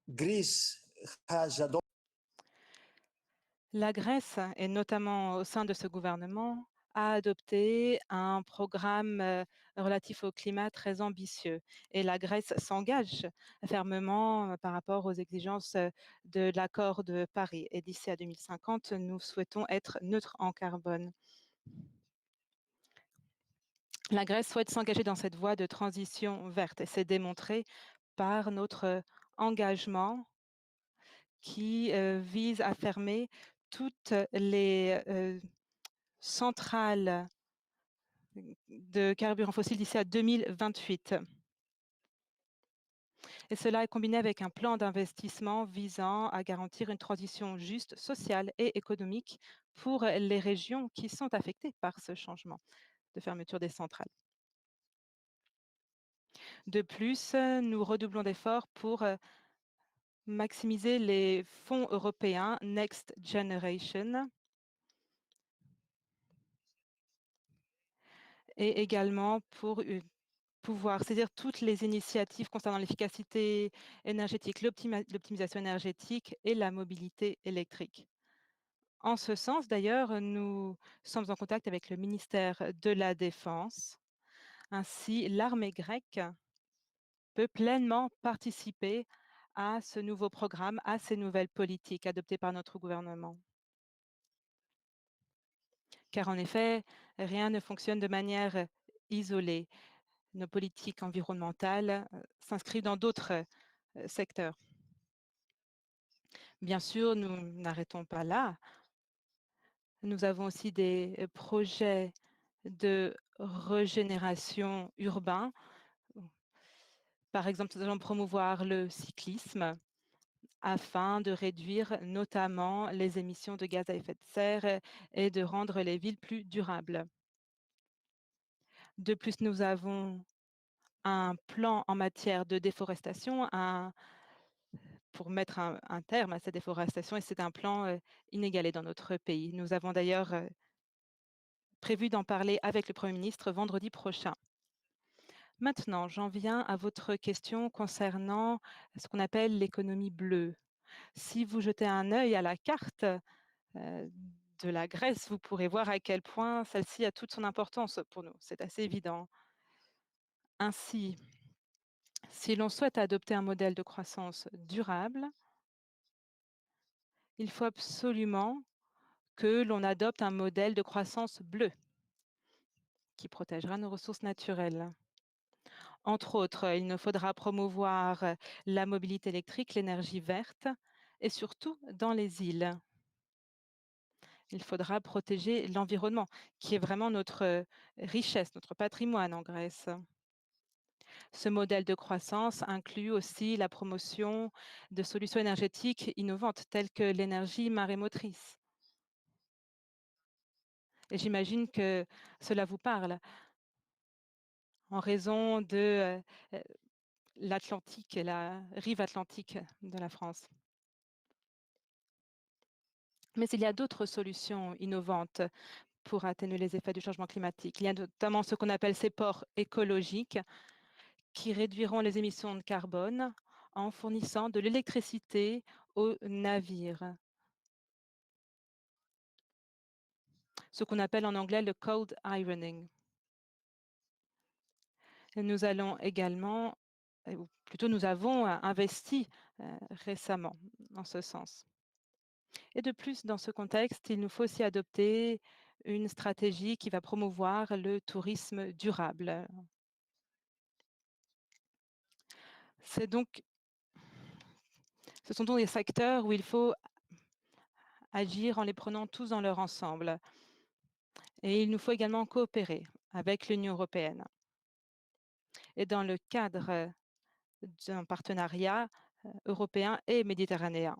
Greece has adopted. La Grèce, et notamment au sein de ce gouvernement, a adopté un programme relatif au climat très ambitieux. Et la Grèce s'engage fermement par rapport aux exigences de l'accord de Paris. Et d'ici à 2050, nous souhaitons être neutres en carbone. La Grèce souhaite s'engager dans cette voie de transition verte et c'est démontré par notre engagement qui vise à fermer toutes les centrales de carburants fossiles d'ici à 2028. Et cela est combiné avec un plan d'investissement visant à garantir une transition juste, sociale et économique pour les régions qui sont affectées par ce changement de fermeture des centrales. De plus, nous redoublons d'efforts pour maximiser les fonds européens Next Generation et également pour pouvoir saisir toutes les initiatives concernant l'efficacité énergétique, l'optimisation énergétique et la mobilité électrique. En ce sens, d'ailleurs, nous sommes en contact avec le ministère de la Défense. Ainsi, l'armée grecque peut pleinement participer à ce nouveau programme, à ces nouvelles politiques adoptées par notre gouvernement. Car en effet, rien ne fonctionne de manière isolée. Nos politiques environnementales s'inscrivent dans d'autres secteurs. Bien sûr, nous n'arrêtons pas là. Nous avons aussi des projets de régénération urbain. Par exemple, nous allons promouvoir le cyclisme afin de réduire notamment les émissions de gaz à effet de serre et de rendre les villes plus durables. De plus, nous avons un plan en matière de déforestation pour mettre un terme à cette déforestation et c'est un plan inégalé dans notre pays. Nous avons d'ailleurs prévu d'en parler avec le Premier ministre vendredi prochain. Maintenant, j'en viens à votre question concernant ce qu'on appelle l'économie bleue. Si vous jetez un œil à la carte de la Grèce, vous pourrez voir à quel point celle-ci a toute son importance pour nous. C'est assez évident. Ainsi, si l'on souhaite adopter un modèle de croissance durable, il faut absolument que l'on adopte un modèle de croissance bleue qui protégera nos ressources naturelles. Entre autres, il nous faudra promouvoir la mobilité électrique, l'énergie verte et surtout dans les îles. Il faudra protéger l'environnement, qui est vraiment notre richesse, notre patrimoine en Grèce. Ce modèle de croissance inclut aussi la promotion de solutions énergétiques innovantes telles que l'énergie marémotrice. Et j'imagine que cela vous parle en raison de l'Atlantique et la rive atlantique de la France. Mais il y a d'autres solutions innovantes pour atténuer les effets du changement climatique. Il y a notamment ce qu'on appelle ces ports écologiques qui réduiront les émissions de carbone en fournissant de l'électricité aux navires. Ce qu'on appelle en anglais le cold ironing. Et nous allons également, ou plutôt nous avons investi récemment en ce sens. Et de plus, dans ce contexte, il nous faut aussi adopter une stratégie qui va promouvoir le tourisme durable. Ce sont donc des secteurs où il faut agir en les prenant tous dans leur ensemble. Et il nous faut également coopérer avec l'Union européenne. Et dans le cadre d'un partenariat européen et méditerranéen.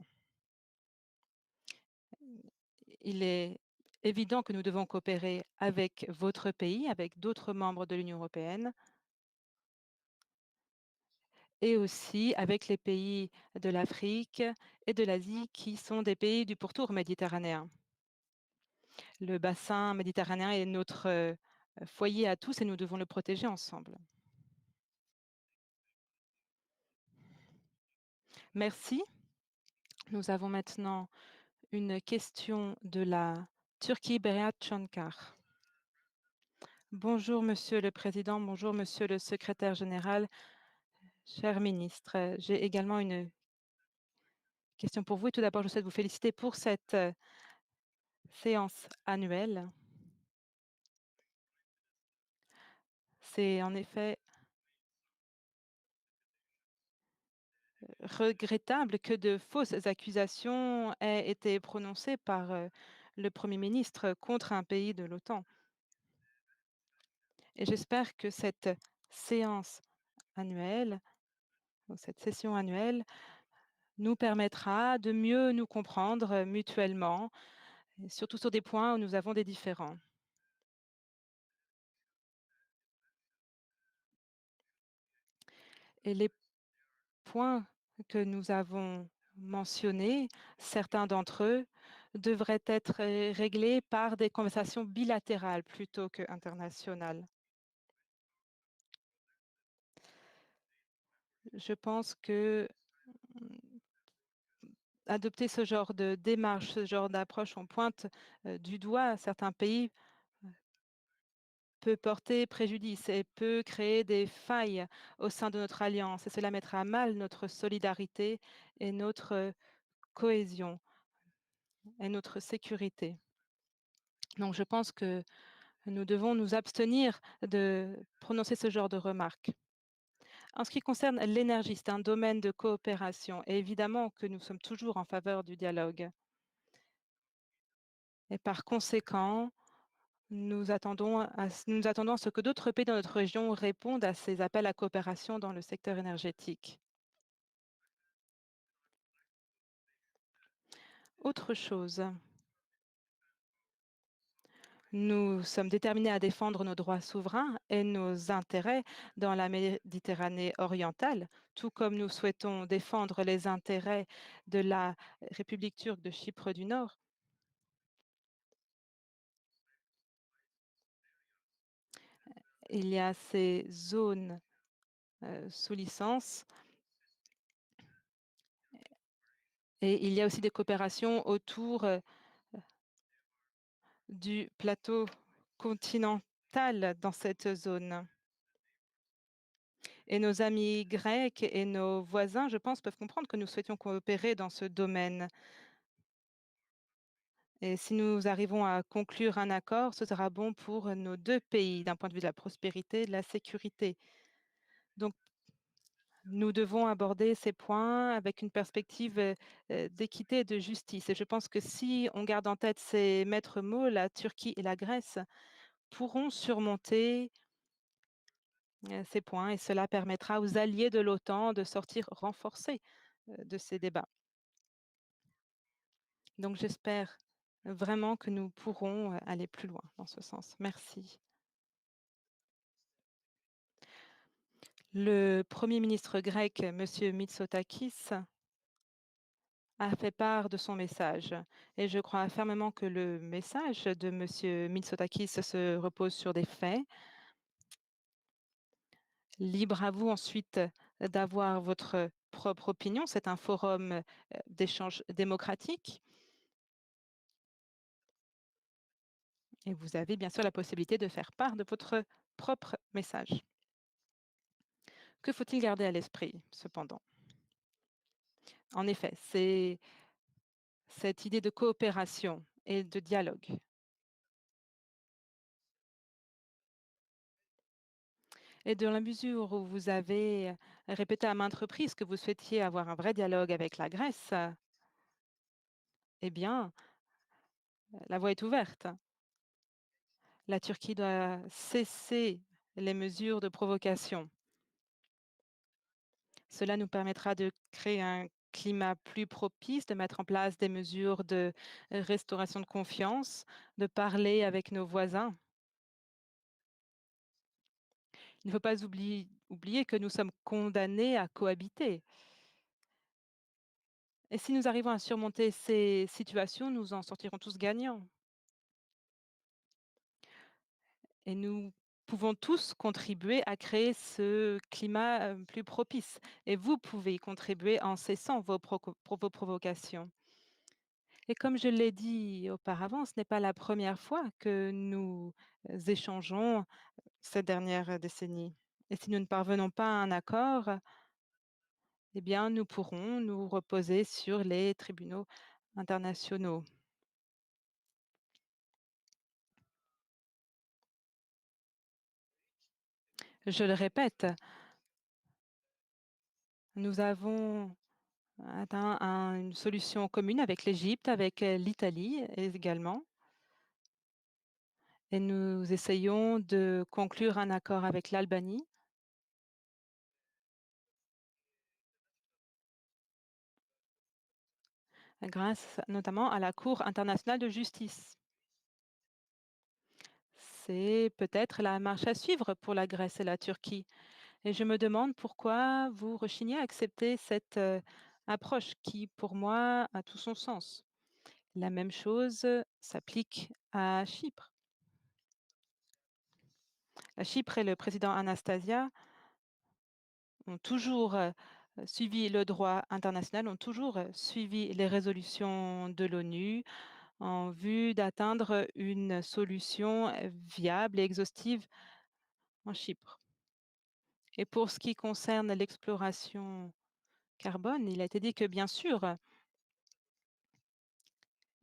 Il est évident que nous devons coopérer avec votre pays, avec d'autres membres de l'Union européenne, et aussi avec les pays de l'Afrique et de l'Asie qui sont des pays du pourtour méditerranéen. Le bassin méditerranéen est notre foyer à tous et nous devons le protéger ensemble. Merci. Nous avons maintenant une question de la Turquie, Berat Çonkar. Bonjour, Monsieur le Président, bonjour, Monsieur le Secrétaire général, cher ministre. J'ai également une question pour vous. Et tout d'abord, je souhaite vous féliciter pour cette séance annuelle. C'est en effet regrettable que de fausses accusations aient été prononcées par le Premier ministre contre un pays de l'OTAN. Et j'espère que cette séance annuelle, cette session annuelle, nous permettra de mieux nous comprendre mutuellement, et surtout sur des points où nous avons des différends. Et les points que nous avons mentionnés, certains d'entre eux, devraient être réglés par des conversations bilatérales plutôt qu'internationales. Je pense que adopter ce genre de démarche, ce genre d'approche, on pointe du doigt certains pays peut porter préjudice et peut créer des failles au sein de notre alliance. Et cela mettra à mal notre solidarité et notre cohésion et notre sécurité. Donc je pense que nous devons nous abstenir de prononcer ce genre de remarques. En ce qui concerne l'énergie, c'est un domaine de coopération et évidemment que nous sommes toujours en faveur du dialogue. Et par conséquent, nous attendons à ce que d'autres pays dans notre région répondent à ces appels à coopération dans le secteur énergétique. Autre chose, nous sommes déterminés à défendre nos droits souverains et nos intérêts dans la Méditerranée orientale, tout comme nous souhaitons défendre les intérêts de la République turque de Chypre du Nord. Il y a ces zones sous licence et il y a aussi des coopérations autour du plateau continental dans cette zone. Et nos amis grecs et nos voisins, je pense, peuvent comprendre que nous souhaitions coopérer dans ce domaine. Et si nous arrivons à conclure un accord, ce sera bon pour nos deux pays d'un point de vue de la prospérité et de la sécurité. Donc, nous devons aborder ces points avec une perspective d'équité et de justice. Et je pense que si on garde en tête ces maîtres mots, la Turquie et la Grèce pourront surmonter ces points et cela permettra aux alliés de l'OTAN de sortir renforcés de ces débats. Donc j'espère vraiment que nous pourrons aller plus loin dans ce sens. Merci. Le Premier ministre grec, M. Mitsotakis, a fait part de son message et je crois fermement que le message de M. Mitsotakis se repose sur des faits. Libre à vous ensuite d'avoir votre propre opinion. C'est un forum d'échange démocratique. Et vous avez bien sûr la possibilité de faire part de votre propre message. Que faut-il garder à l'esprit, cependant? En effet, c'est cette idée de coopération et de dialogue. Et dans la mesure où vous avez répété à maintes reprises que vous souhaitiez avoir un vrai dialogue avec la Grèce, eh bien, la voie est ouverte. La Turquie doit cesser les mesures de provocation. Cela nous permettra de créer un climat plus propice, de mettre en place des mesures de restauration de confiance, de parler avec nos voisins. Il ne faut pas oublier que nous sommes condamnés à cohabiter. Et si nous arrivons à surmonter ces situations, nous en sortirons tous gagnants. Et nous pouvons tous contribuer à créer ce climat plus propice. Et vous pouvez y contribuer en cessant vos provocations. Et comme je l'ai dit auparavant, ce n'est pas la première fois que nous échangeons ces dernières décennies. Et si nous ne parvenons pas à un accord, eh bien, nous pourrons nous reposer sur les tribunaux internationaux. Je le répète, nous avons atteint une solution commune avec l'Égypte, avec l'Italie également. Et nous essayons de conclure un accord avec l'Albanie. Grâce notamment à la Cour internationale de justice. C'est peut-être la marche à suivre pour la Grèce et la Turquie. Et je me demande pourquoi vous rechignez à accepter cette approche qui, pour moi, a tout son sens. La même chose s'applique à Chypre. À Chypre et le président Anastasia ont toujours suivi le droit international, ont toujours suivi les résolutions de l'ONU en vue d'atteindre une solution viable et exhaustive en Chypre. Et pour ce qui concerne l'exploration carbone, il a été dit que bien sûr,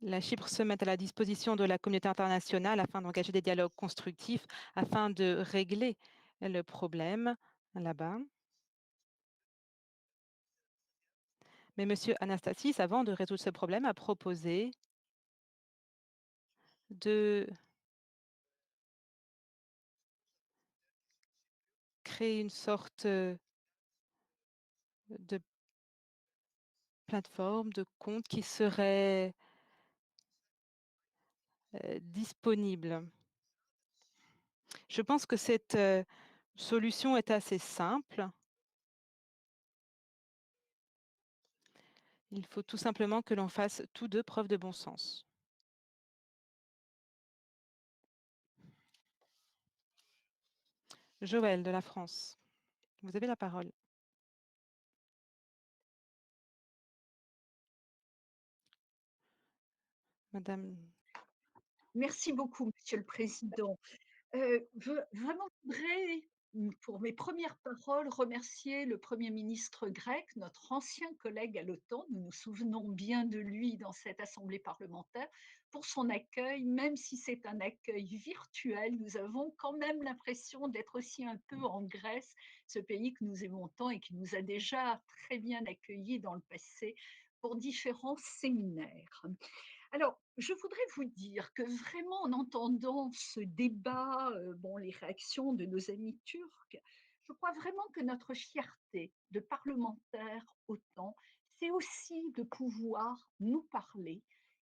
la Chypre se met à la disposition de la communauté internationale afin d'engager des dialogues constructifs, afin de régler le problème là-bas. Mais M. Anastasis, avant de résoudre ce problème, a proposé de créer une sorte de plateforme, de compte qui serait disponible. Je pense que cette solution est assez simple. Il faut tout simplement que l'on fasse tous deux preuve de bon sens. Joël de la France, vous avez la parole. Madame. Merci beaucoup, Monsieur le Président. Vraiment, je voudrais, pour mes premières paroles, remercier le Premier ministre grec, notre ancien collègue à l'OTAN. Nous nous souvenons bien de lui dans cette assemblée parlementaire, pour son accueil. Même si c'est un accueil virtuel, nous avons quand même l'impression d'être aussi un peu en Grèce, ce pays que nous aimons tant et qui nous a déjà très bien accueillis dans le passé pour différents séminaires. Alors, je voudrais vous dire que vraiment en entendant ce débat, bon, les réactions de nos amis turcs, Je crois vraiment que notre fierté de parlementaires OTAN, c'est aussi de pouvoir nous parler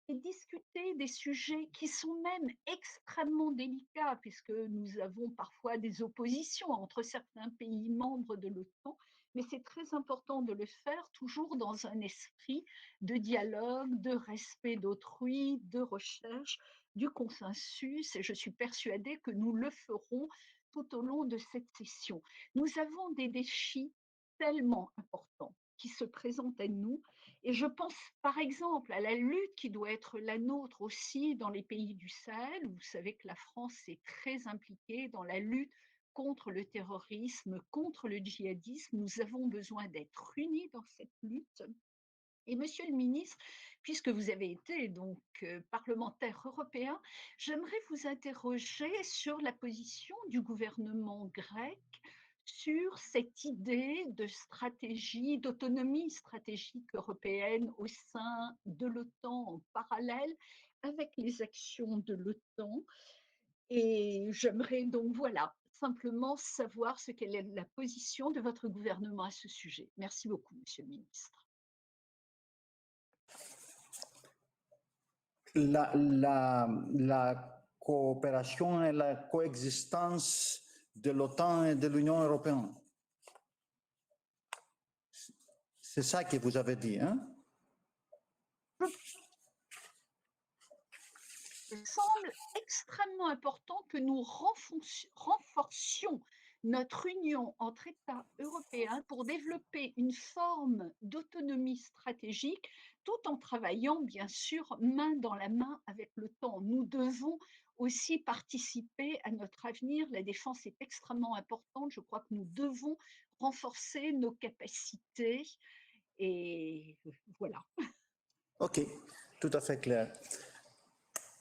et discuter des sujets qui sont même extrêmement délicats, puisque nous avons parfois des oppositions entre certains pays membres de l'OTAN, mais c'est très important de le faire toujours dans un esprit de dialogue, de respect d'autrui, de recherche, du consensus, et je suis persuadée que nous le ferons tout au long de cette session. Nous avons des défis tellement importants qui se présentent à nous, et je pense par exemple à la lutte qui doit être la nôtre aussi dans les pays du Sahel. Vous savez que la France est très impliquée dans la lutte contre le terrorisme, contre le djihadisme. Nous avons besoin d'être unis dans cette lutte. Et Monsieur le ministre, puisque vous avez été donc parlementaire européen, j'aimerais vous interroger sur la position du gouvernement grec sur cette idée de stratégie, d'autonomie stratégique européenne au sein de l'OTAN en parallèle avec les actions de l'OTAN. Et j'aimerais donc, voilà, simplement savoir ce qu'elle est la position de votre gouvernement à ce sujet. Merci beaucoup, Monsieur le ministre. La coopération et la coexistence de l'OTAN et de l'Union européenne. C'est ça que vous avez dit, hein? Il semble extrêmement important que nous renforcions notre union entre États européens pour développer une forme d'autonomie stratégique tout en travaillant bien sûr main dans la main avec l'OTAN. Nous devons aussi participer à notre avenir. La défense est extrêmement importante. Je crois que nous devons renforcer nos capacités et voilà. OK, tout à fait clair.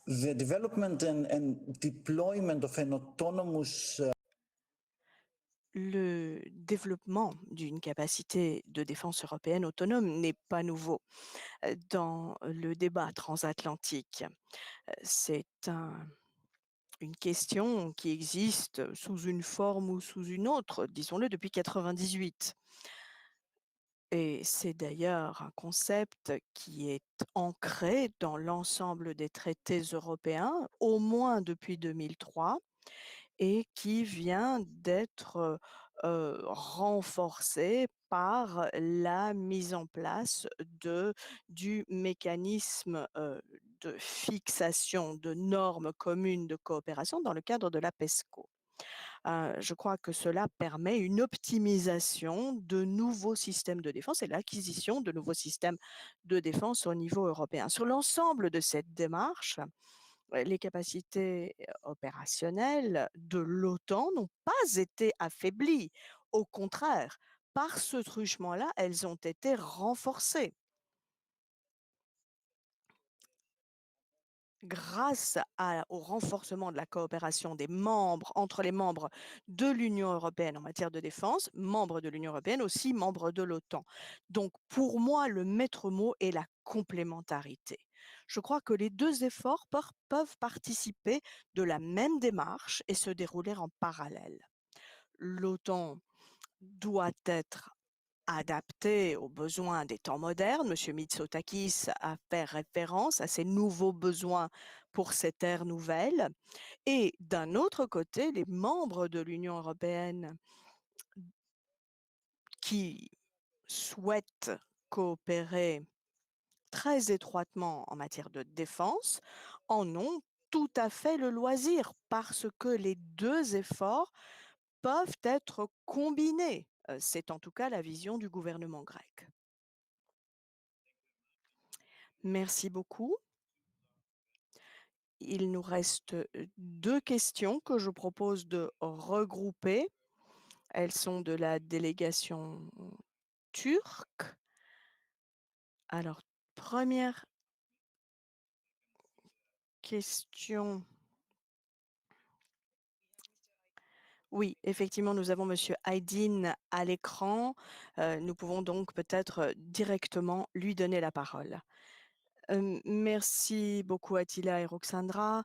The development and deployment of an autonomous Le développement d'une capacité de défense européenne autonome n'est pas nouveau dans le débat transatlantique. C'est une question qui existe sous une forme ou sous une autre, disons-le, depuis 1998. Et c'est d'ailleurs un concept qui est ancré dans l'ensemble des traités européens, au moins depuis 2003, et qui vient d'être renforcé par la mise en place du mécanisme de fixation de normes communes de coopération dans le cadre de la PESCO. Je crois que cela permet une optimisation de nouveaux systèmes de défense et l'acquisition de nouveaux systèmes de défense au niveau européen. Sur l'ensemble de cette démarche, les capacités opérationnelles de l'OTAN n'ont pas été affaiblies. Au contraire, par ce truchement-là, elles ont été renforcées. Grâce au renforcement de la coopération entre les membres de l'Union européenne en matière de défense, membres de l'Union européenne aussi, membres de l'OTAN. Donc, pour moi, le maître mot est la complémentarité. Je crois que les deux efforts peuvent participer de la même démarche et se dérouler en parallèle. L'OTAN doit être adapté aux besoins des temps modernes. M. Mitsotakis a fait référence à ces nouveaux besoins pour cette ère nouvelle. Et d'un autre côté, les membres de l'Union européenne qui souhaitent coopérer très étroitement en matière de défense en ont tout à fait le loisir parce que les deux efforts peuvent être combinés. C'est en tout cas la vision du gouvernement grec. Merci beaucoup. Il nous reste 2 questions que je propose de regrouper. Elles sont de la délégation turque. Alors, première question. Oui, effectivement, nous avons monsieur Aydin à l'écran. Nous pouvons donc peut-être directement lui donner la parole. Merci beaucoup Attila et Roxandra.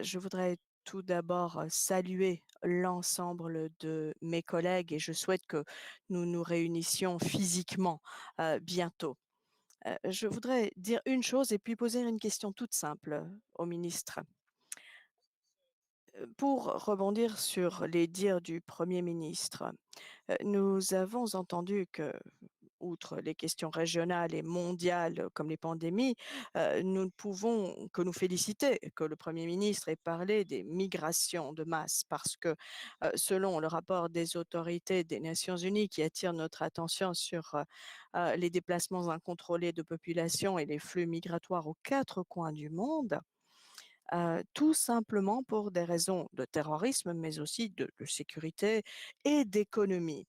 Je voudrais tout d'abord saluer l'ensemble de mes collègues et je souhaite que nous nous réunissions physiquement bientôt. Je voudrais dire une chose et puis poser une question toute simple au ministre. Pour rebondir sur les dires du Premier ministre, nous avons entendu que, outre les questions régionales et mondiales comme les pandémies, nous ne pouvons que nous féliciter que le Premier ministre ait parlé des migrations de masse parce que, selon le rapport des autorités des Nations unies qui attire notre attention sur les déplacements incontrôlés de population et les flux migratoires aux 4 coins du monde, tout simplement pour des raisons de terrorisme, mais aussi de sécurité et d'économie.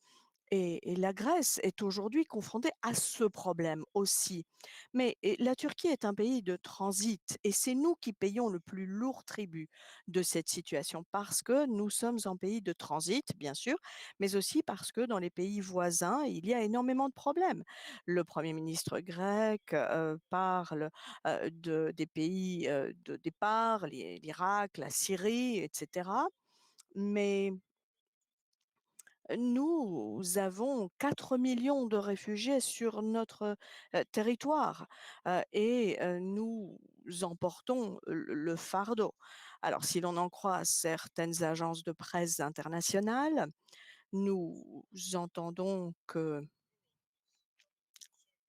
Et la Grèce est aujourd'hui confrontée à ce problème aussi. Mais la Turquie est un pays de transit et c'est nous qui payons le plus lourd tribut de cette situation parce que nous sommes un pays de transit, bien sûr, mais aussi parce que dans les pays voisins, il y a énormément de problèmes. Le Premier ministre grec parle des pays de départ, l'Irak, la Syrie, etc. Mais nous avons 4 millions de réfugiés sur notre territoire et nous emportons le fardeau. Alors, si l'on en croit certaines agences de presse internationales, nous entendons que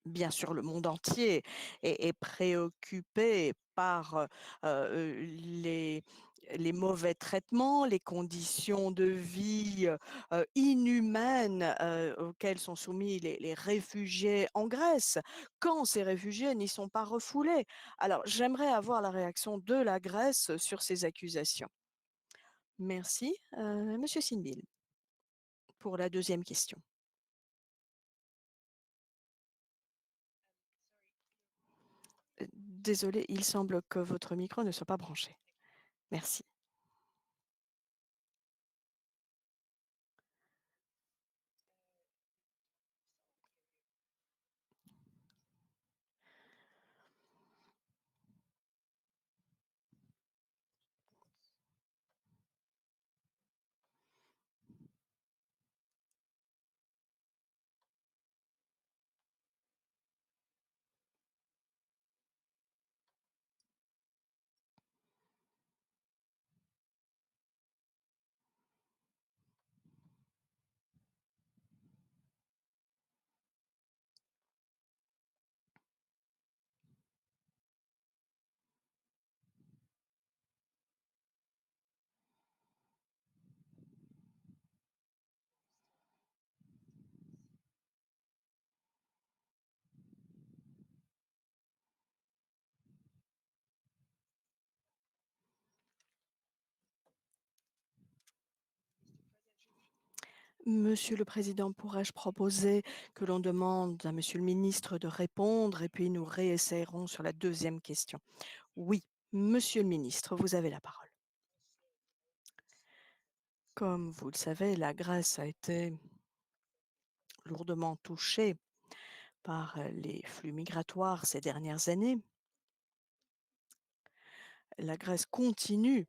bien sûr, le monde entier est préoccupé par les mauvais traitements, les conditions de vie inhumaines auxquelles sont soumis les réfugiés en Grèce, quand ces réfugiés n'y sont pas refoulés. Alors, j'aimerais avoir la réaction de la Grèce sur ces accusations. Merci. Monsieur Sinbil, pour la deuxième question. Désolé, il semble que votre micro ne soit pas branché. Merci. Monsieur le Président, pourrais-je proposer que l'on demande à Monsieur le ministre de répondre et puis nous réessayerons sur la deuxième question? Oui, Monsieur le ministre, vous avez la parole. Comme vous le savez, la Grèce a été lourdement touchée par les flux migratoires ces dernières années. La Grèce continue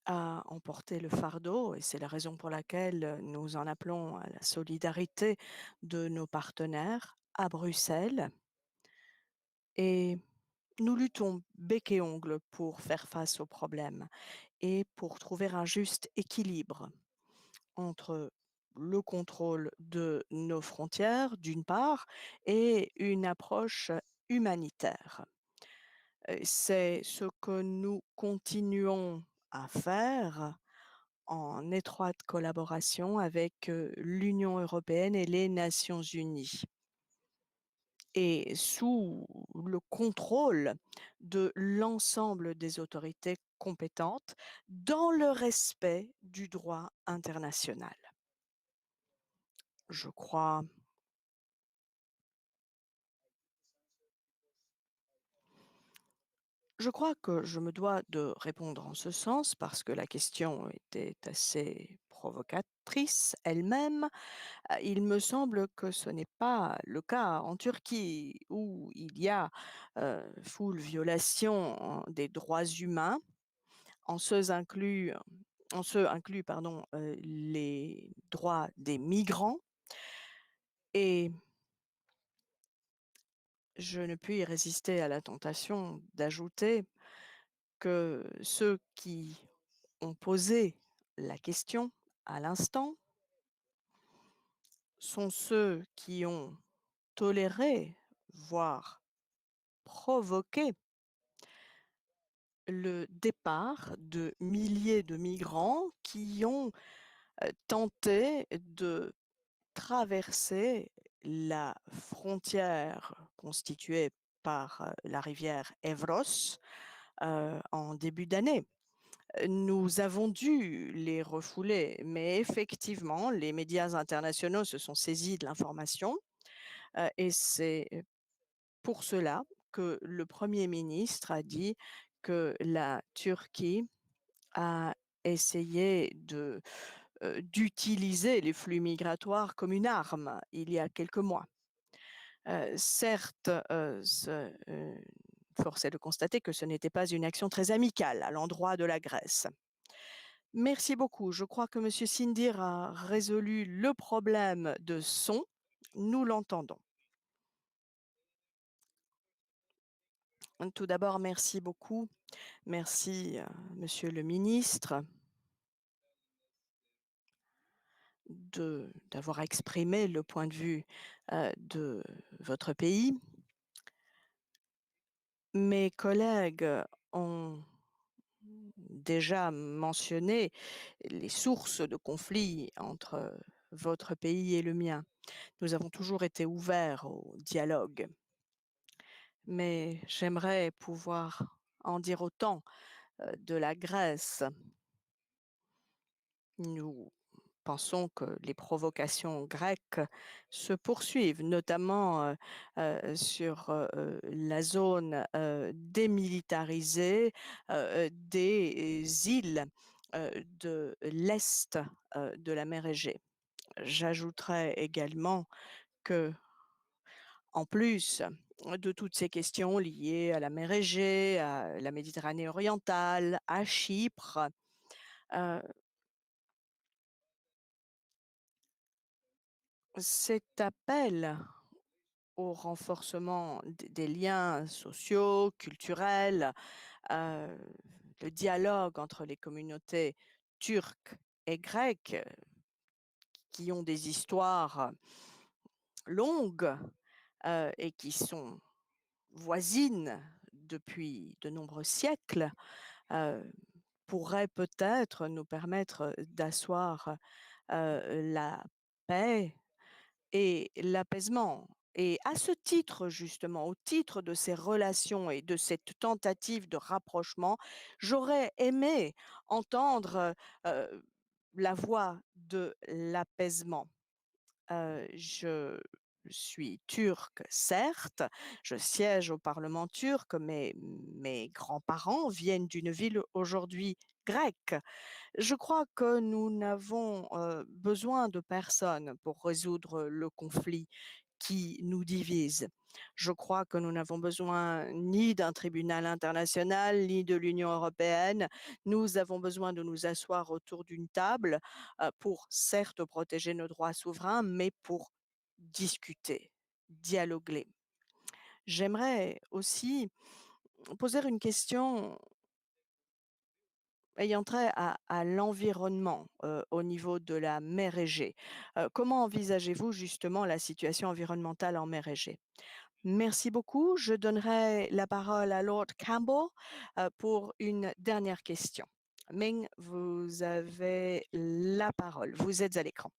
à emporter le fardeau et c'est la raison pour laquelle nous en appelons à la solidarité de nos partenaires à Bruxelles et nous luttons bec et ongles pour faire face aux problèmes et pour trouver un juste équilibre entre le contrôle de nos frontières, d'une part, et une approche humanitaire. C'est ce que nous continuons à faire en étroite collaboration avec l'Union européenne et les Nations unies et sous le contrôle de l'ensemble des autorités compétentes dans le respect du droit international. Je crois que je me dois de répondre en ce sens parce que la question était assez provocatrice elle-même. Il me semble que ce n'est pas le cas en Turquie où il y a foule violation des droits humains en ce inclut pardon, les droits des migrants. Et je ne puis résister à la tentation d'ajouter que ceux qui ont posé la question à l'instant sont ceux qui ont toléré, voire provoqué le départ de milliers de migrants qui ont tenté de traverser la frontière constituée par la rivière Evros en début d'année. Nous avons dû les refouler, mais effectivement, les médias internationaux se sont saisis de l'information et c'est pour cela que le Premier ministre a dit que la Turquie a essayé d'utiliser les flux migratoires comme une arme il y a quelques mois. Certes, force est de constater que ce n'était pas une action très amicale à l'endroit de la Grèce. Merci beaucoup. Je crois que M. Sindir a résolu le problème de son. Nous l'entendons. Tout d'abord, merci beaucoup. Merci, Monsieur le ministre, d'avoir exprimé le point de vue de votre pays. Mes collègues ont déjà mentionné les sources de conflits entre votre pays et le mien. Nous avons toujours été ouverts au dialogue. Mais j'aimerais pouvoir en dire autant de la Grèce. Nous pensons que les provocations grecques se poursuivent, notamment sur la zone démilitarisée des îles de l'Est de la mer Égée. J'ajouterais également que, en plus de toutes ces questions liées à la mer Égée, à la Méditerranée orientale, à Chypre, cet appel au renforcement des liens sociaux, culturels, le dialogue entre les communautés turques et grecques qui ont des histoires longues et qui sont voisines depuis de nombreux siècles, pourrait peut-être nous permettre d'asseoir la paix et l'apaisement. Et à ce titre, justement, au titre de ces relations et de cette tentative de rapprochement, j'aurais aimé entendre la voix de l'apaisement. Je suis turque, certes, je siège au Parlement turc, mais mes grands-parents viennent d'une ville aujourd'hui grecque. Je crois que nous n'avons besoin de personne pour résoudre le conflit qui nous divise. Je crois que nous n'avons besoin ni d'un tribunal international, ni de l'Union européenne. Nous avons besoin de nous asseoir autour d'une table pour, certes, protéger nos droits souverains, mais pour discuter, dialoguer. J'aimerais aussi poser une question ayant trait à l'environnement au niveau de la mer Égée. Comment envisagez-vous justement la situation environnementale en mer Égée? Merci beaucoup. Je donnerai la parole à Lord Campbell pour une dernière question. Ming, vous avez la parole. Vous êtes à l'écran.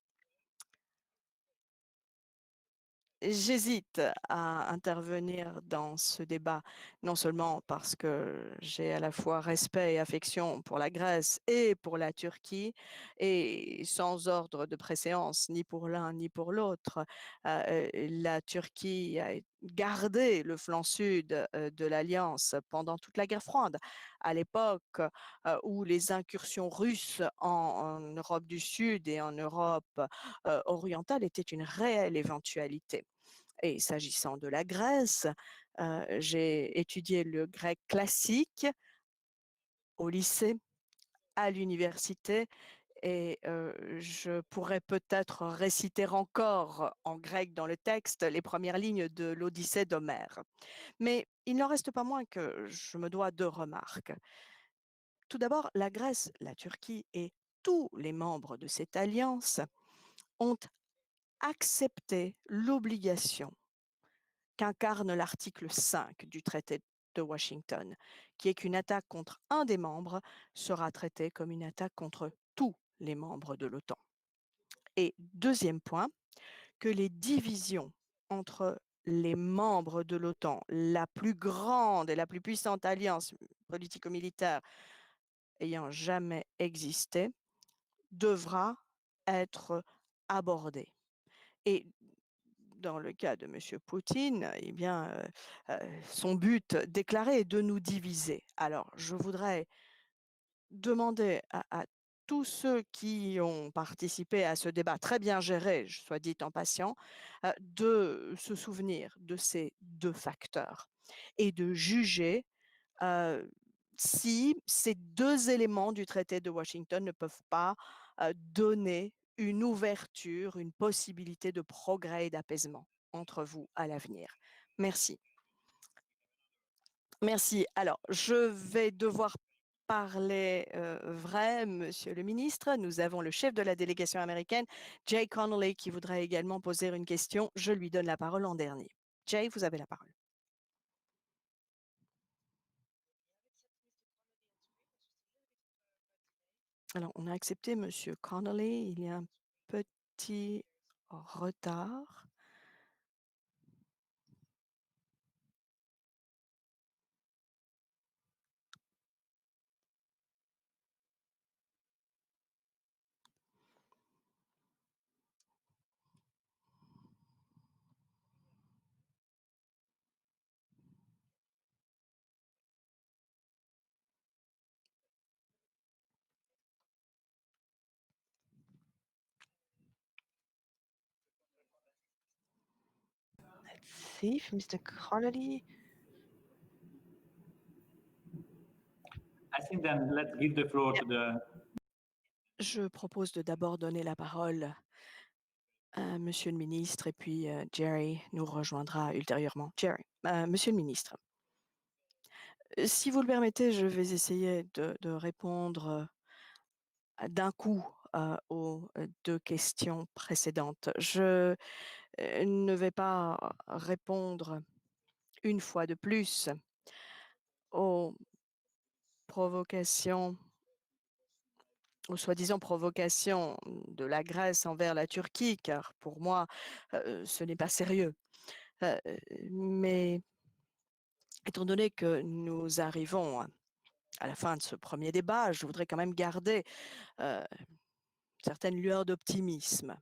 J'hésite à intervenir dans ce débat, non seulement parce que j'ai à la fois respect et affection pour la Grèce et pour la Turquie, et sans ordre de préséance, ni pour l'un ni pour l'autre. La Turquie a gardé le flanc sud de l'Alliance pendant toute la guerre froide, à l'époque où les incursions russes en Europe du Sud et en Europe orientale étaient une réelle éventualité. Et s'agissant de la Grèce, j'ai étudié le grec classique au lycée à l'université et je pourrais peut-être réciter encore en grec dans le texte les premières lignes de l'Odyssée d'Homère. Mais il n'en reste pas moins que je me dois 2 remarques. Tout d'abord, la Grèce, la Turquie et tous les membres de cette alliance ont accepté l'obligation qu'incarne l'article 5 du traité de Washington, qui est qu'une attaque contre un des membres sera traitée comme une attaque contre tous les membres de l'OTAN. Et deuxième point, que les divisions entre les membres de l'OTAN, la plus grande et la plus puissante alliance politico-militaire ayant jamais existé, devra être abordée. Et dans le cas de M. Poutine, eh bien, son but déclaré est de nous diviser. Alors, je voudrais demander à tous ceux qui ont participé à ce débat très bien géré, soit dit en passant, de se souvenir de ces 2 facteurs et de juger si ces 2 éléments du traité de Washington ne peuvent pas donner une ouverture, une possibilité de progrès et d'apaisement entre vous à l'avenir. Merci. Merci. Alors, je vais devoir parler vrai, Monsieur le ministre. Nous avons le chef de la délégation américaine, Jay Connolly, qui voudrait également poser une question. Je lui donne la parole en dernier. Jay, vous avez la parole. Alors, on a accepté Monsieur Connolly. Il y a un petit retard. Let's see if Mr. Connolly. I think then let's give the floor to the. Je propose de d'abord donner la parole à Monsieur le ministre et puis Jerry nous rejoindra ultérieurement. Jerry, Monsieur le ministre, si vous le permettez, je vais essayer de répondre d'un coup aux 2 questions précédentes. Je ne vais pas répondre une fois de plus aux provocations, aux soi-disant provocations de la Grèce envers la Turquie, car pour moi, ce n'est pas sérieux. Mais étant donné que nous arrivons à la fin de ce premier débat, je voudrais quand même garder certaines lueurs d'optimisme.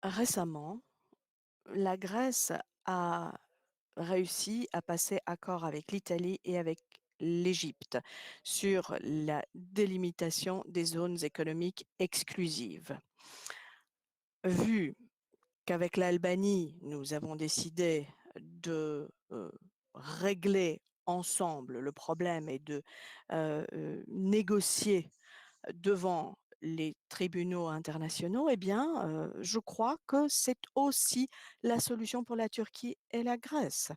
Récemment, la Grèce a réussi à passer accord avec l'Italie et avec l'Égypte sur la délimitation des zones économiques exclusives. Vu qu'avec l'Albanie, nous avons décidé de régler ensemble le problème et de négocier devant les tribunaux internationaux, eh bien, je crois que c'est aussi la solution pour la Turquie et la Grèce.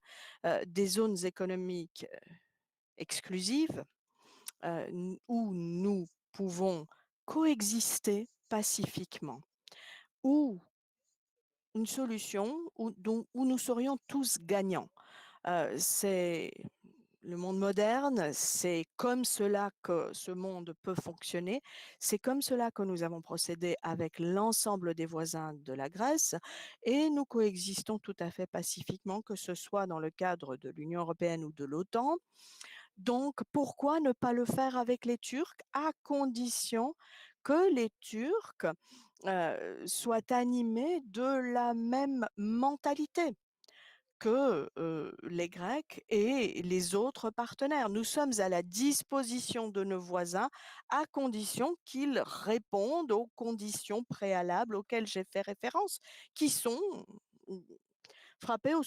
Des zones économiques exclusives où nous pouvons coexister pacifiquement, où une solution où nous serions tous gagnants. C'est le monde moderne, c'est comme cela que ce monde peut fonctionner. C'est comme cela que nous avons procédé avec l'ensemble des voisins de la Grèce et nous coexistons tout à fait pacifiquement, que ce soit dans le cadre de l'Union européenne ou de l'OTAN. Donc, pourquoi ne pas le faire avec les Turcs, à condition que les Turcs soient animés de la même mentalité que les Grecs et les autres partenaires. Nous sommes à la disposition de nos voisins à condition qu'ils répondent aux conditions préalables auxquelles j'ai fait référence, qui sont frappées au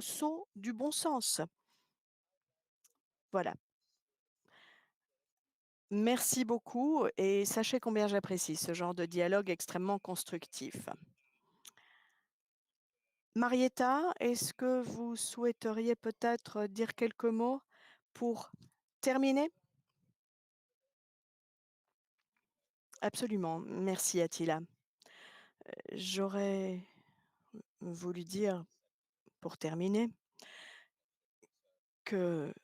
sceau du bon sens. Voilà. Merci beaucoup et sachez combien j'apprécie ce genre de dialogue extrêmement constructif. Marietta, est-ce que vous souhaiteriez peut-être dire quelques mots pour terminer? Absolument. Merci, Attila. J'aurais voulu dire, pour terminer, que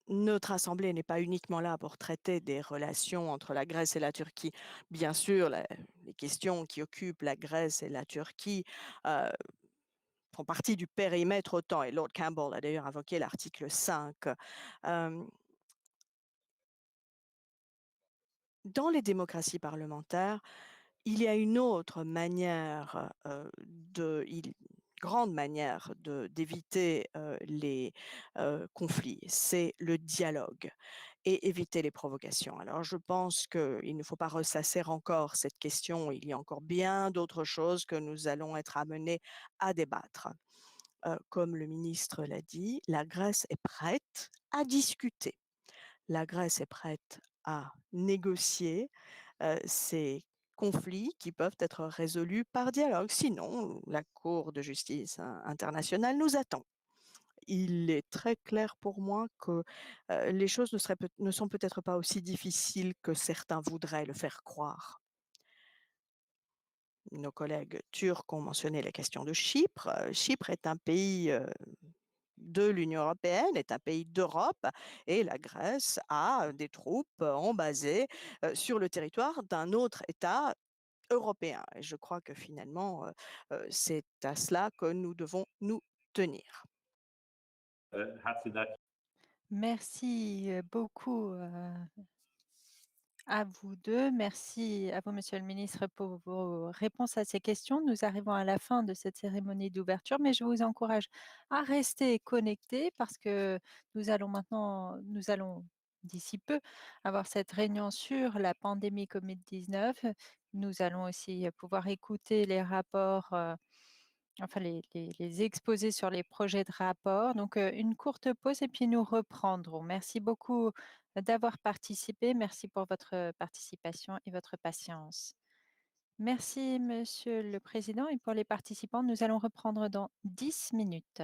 notre assemblée n'est pas uniquement là pour traiter des relations entre la Grèce et la Turquie. Bien sûr, les questions qui occupent la Grèce et la Turquie font partie du périmètre OTAN, et Lord Campbell a d'ailleurs invoqué l'article 5. Dans les démocraties parlementaires, il y a une autre manière, grande manière d'éviter les conflits, c'est le dialogue et éviter les provocations. Alors je pense qu'il ne faut pas ressasser encore cette question, il y a encore bien d'autres choses que nous allons être amenés à débattre. Comme le ministre l'a dit, la Grèce est prête à discuter. La Grèce est prête à négocier ces conflits qui peuvent être résolus par dialogue. Sinon, la Cour de justice internationale nous attend. Il est très clair pour moi que les choses ne sont peut-être pas aussi difficiles que certains voudraient le faire croire. Nos collègues turcs ont mentionné la question de Chypre. Chypre est un pays de l'Union européenne, est un pays d'Europe, et la Grèce a des troupes basées sur le territoire d'un autre État européen. Et je crois que finalement, c'est à cela que nous devons nous tenir. Merci beaucoup à vous deux. Merci à vous, Monsieur le ministre, pour vos réponses à ces questions. Nous arrivons à la fin de cette cérémonie d'ouverture, mais je vous encourage à rester connectés parce que nous allons d'ici peu avoir cette réunion sur la pandémie Covid-19. Nous allons aussi pouvoir écouter les rapports, enfin les exposés sur les projets de rapport. Donc, une courte pause et puis nous reprendrons. Merci beaucoup d'avoir participé. Merci pour votre participation et votre patience. Merci, Monsieur le Président. Et pour les participants, nous allons reprendre dans 10 minutes.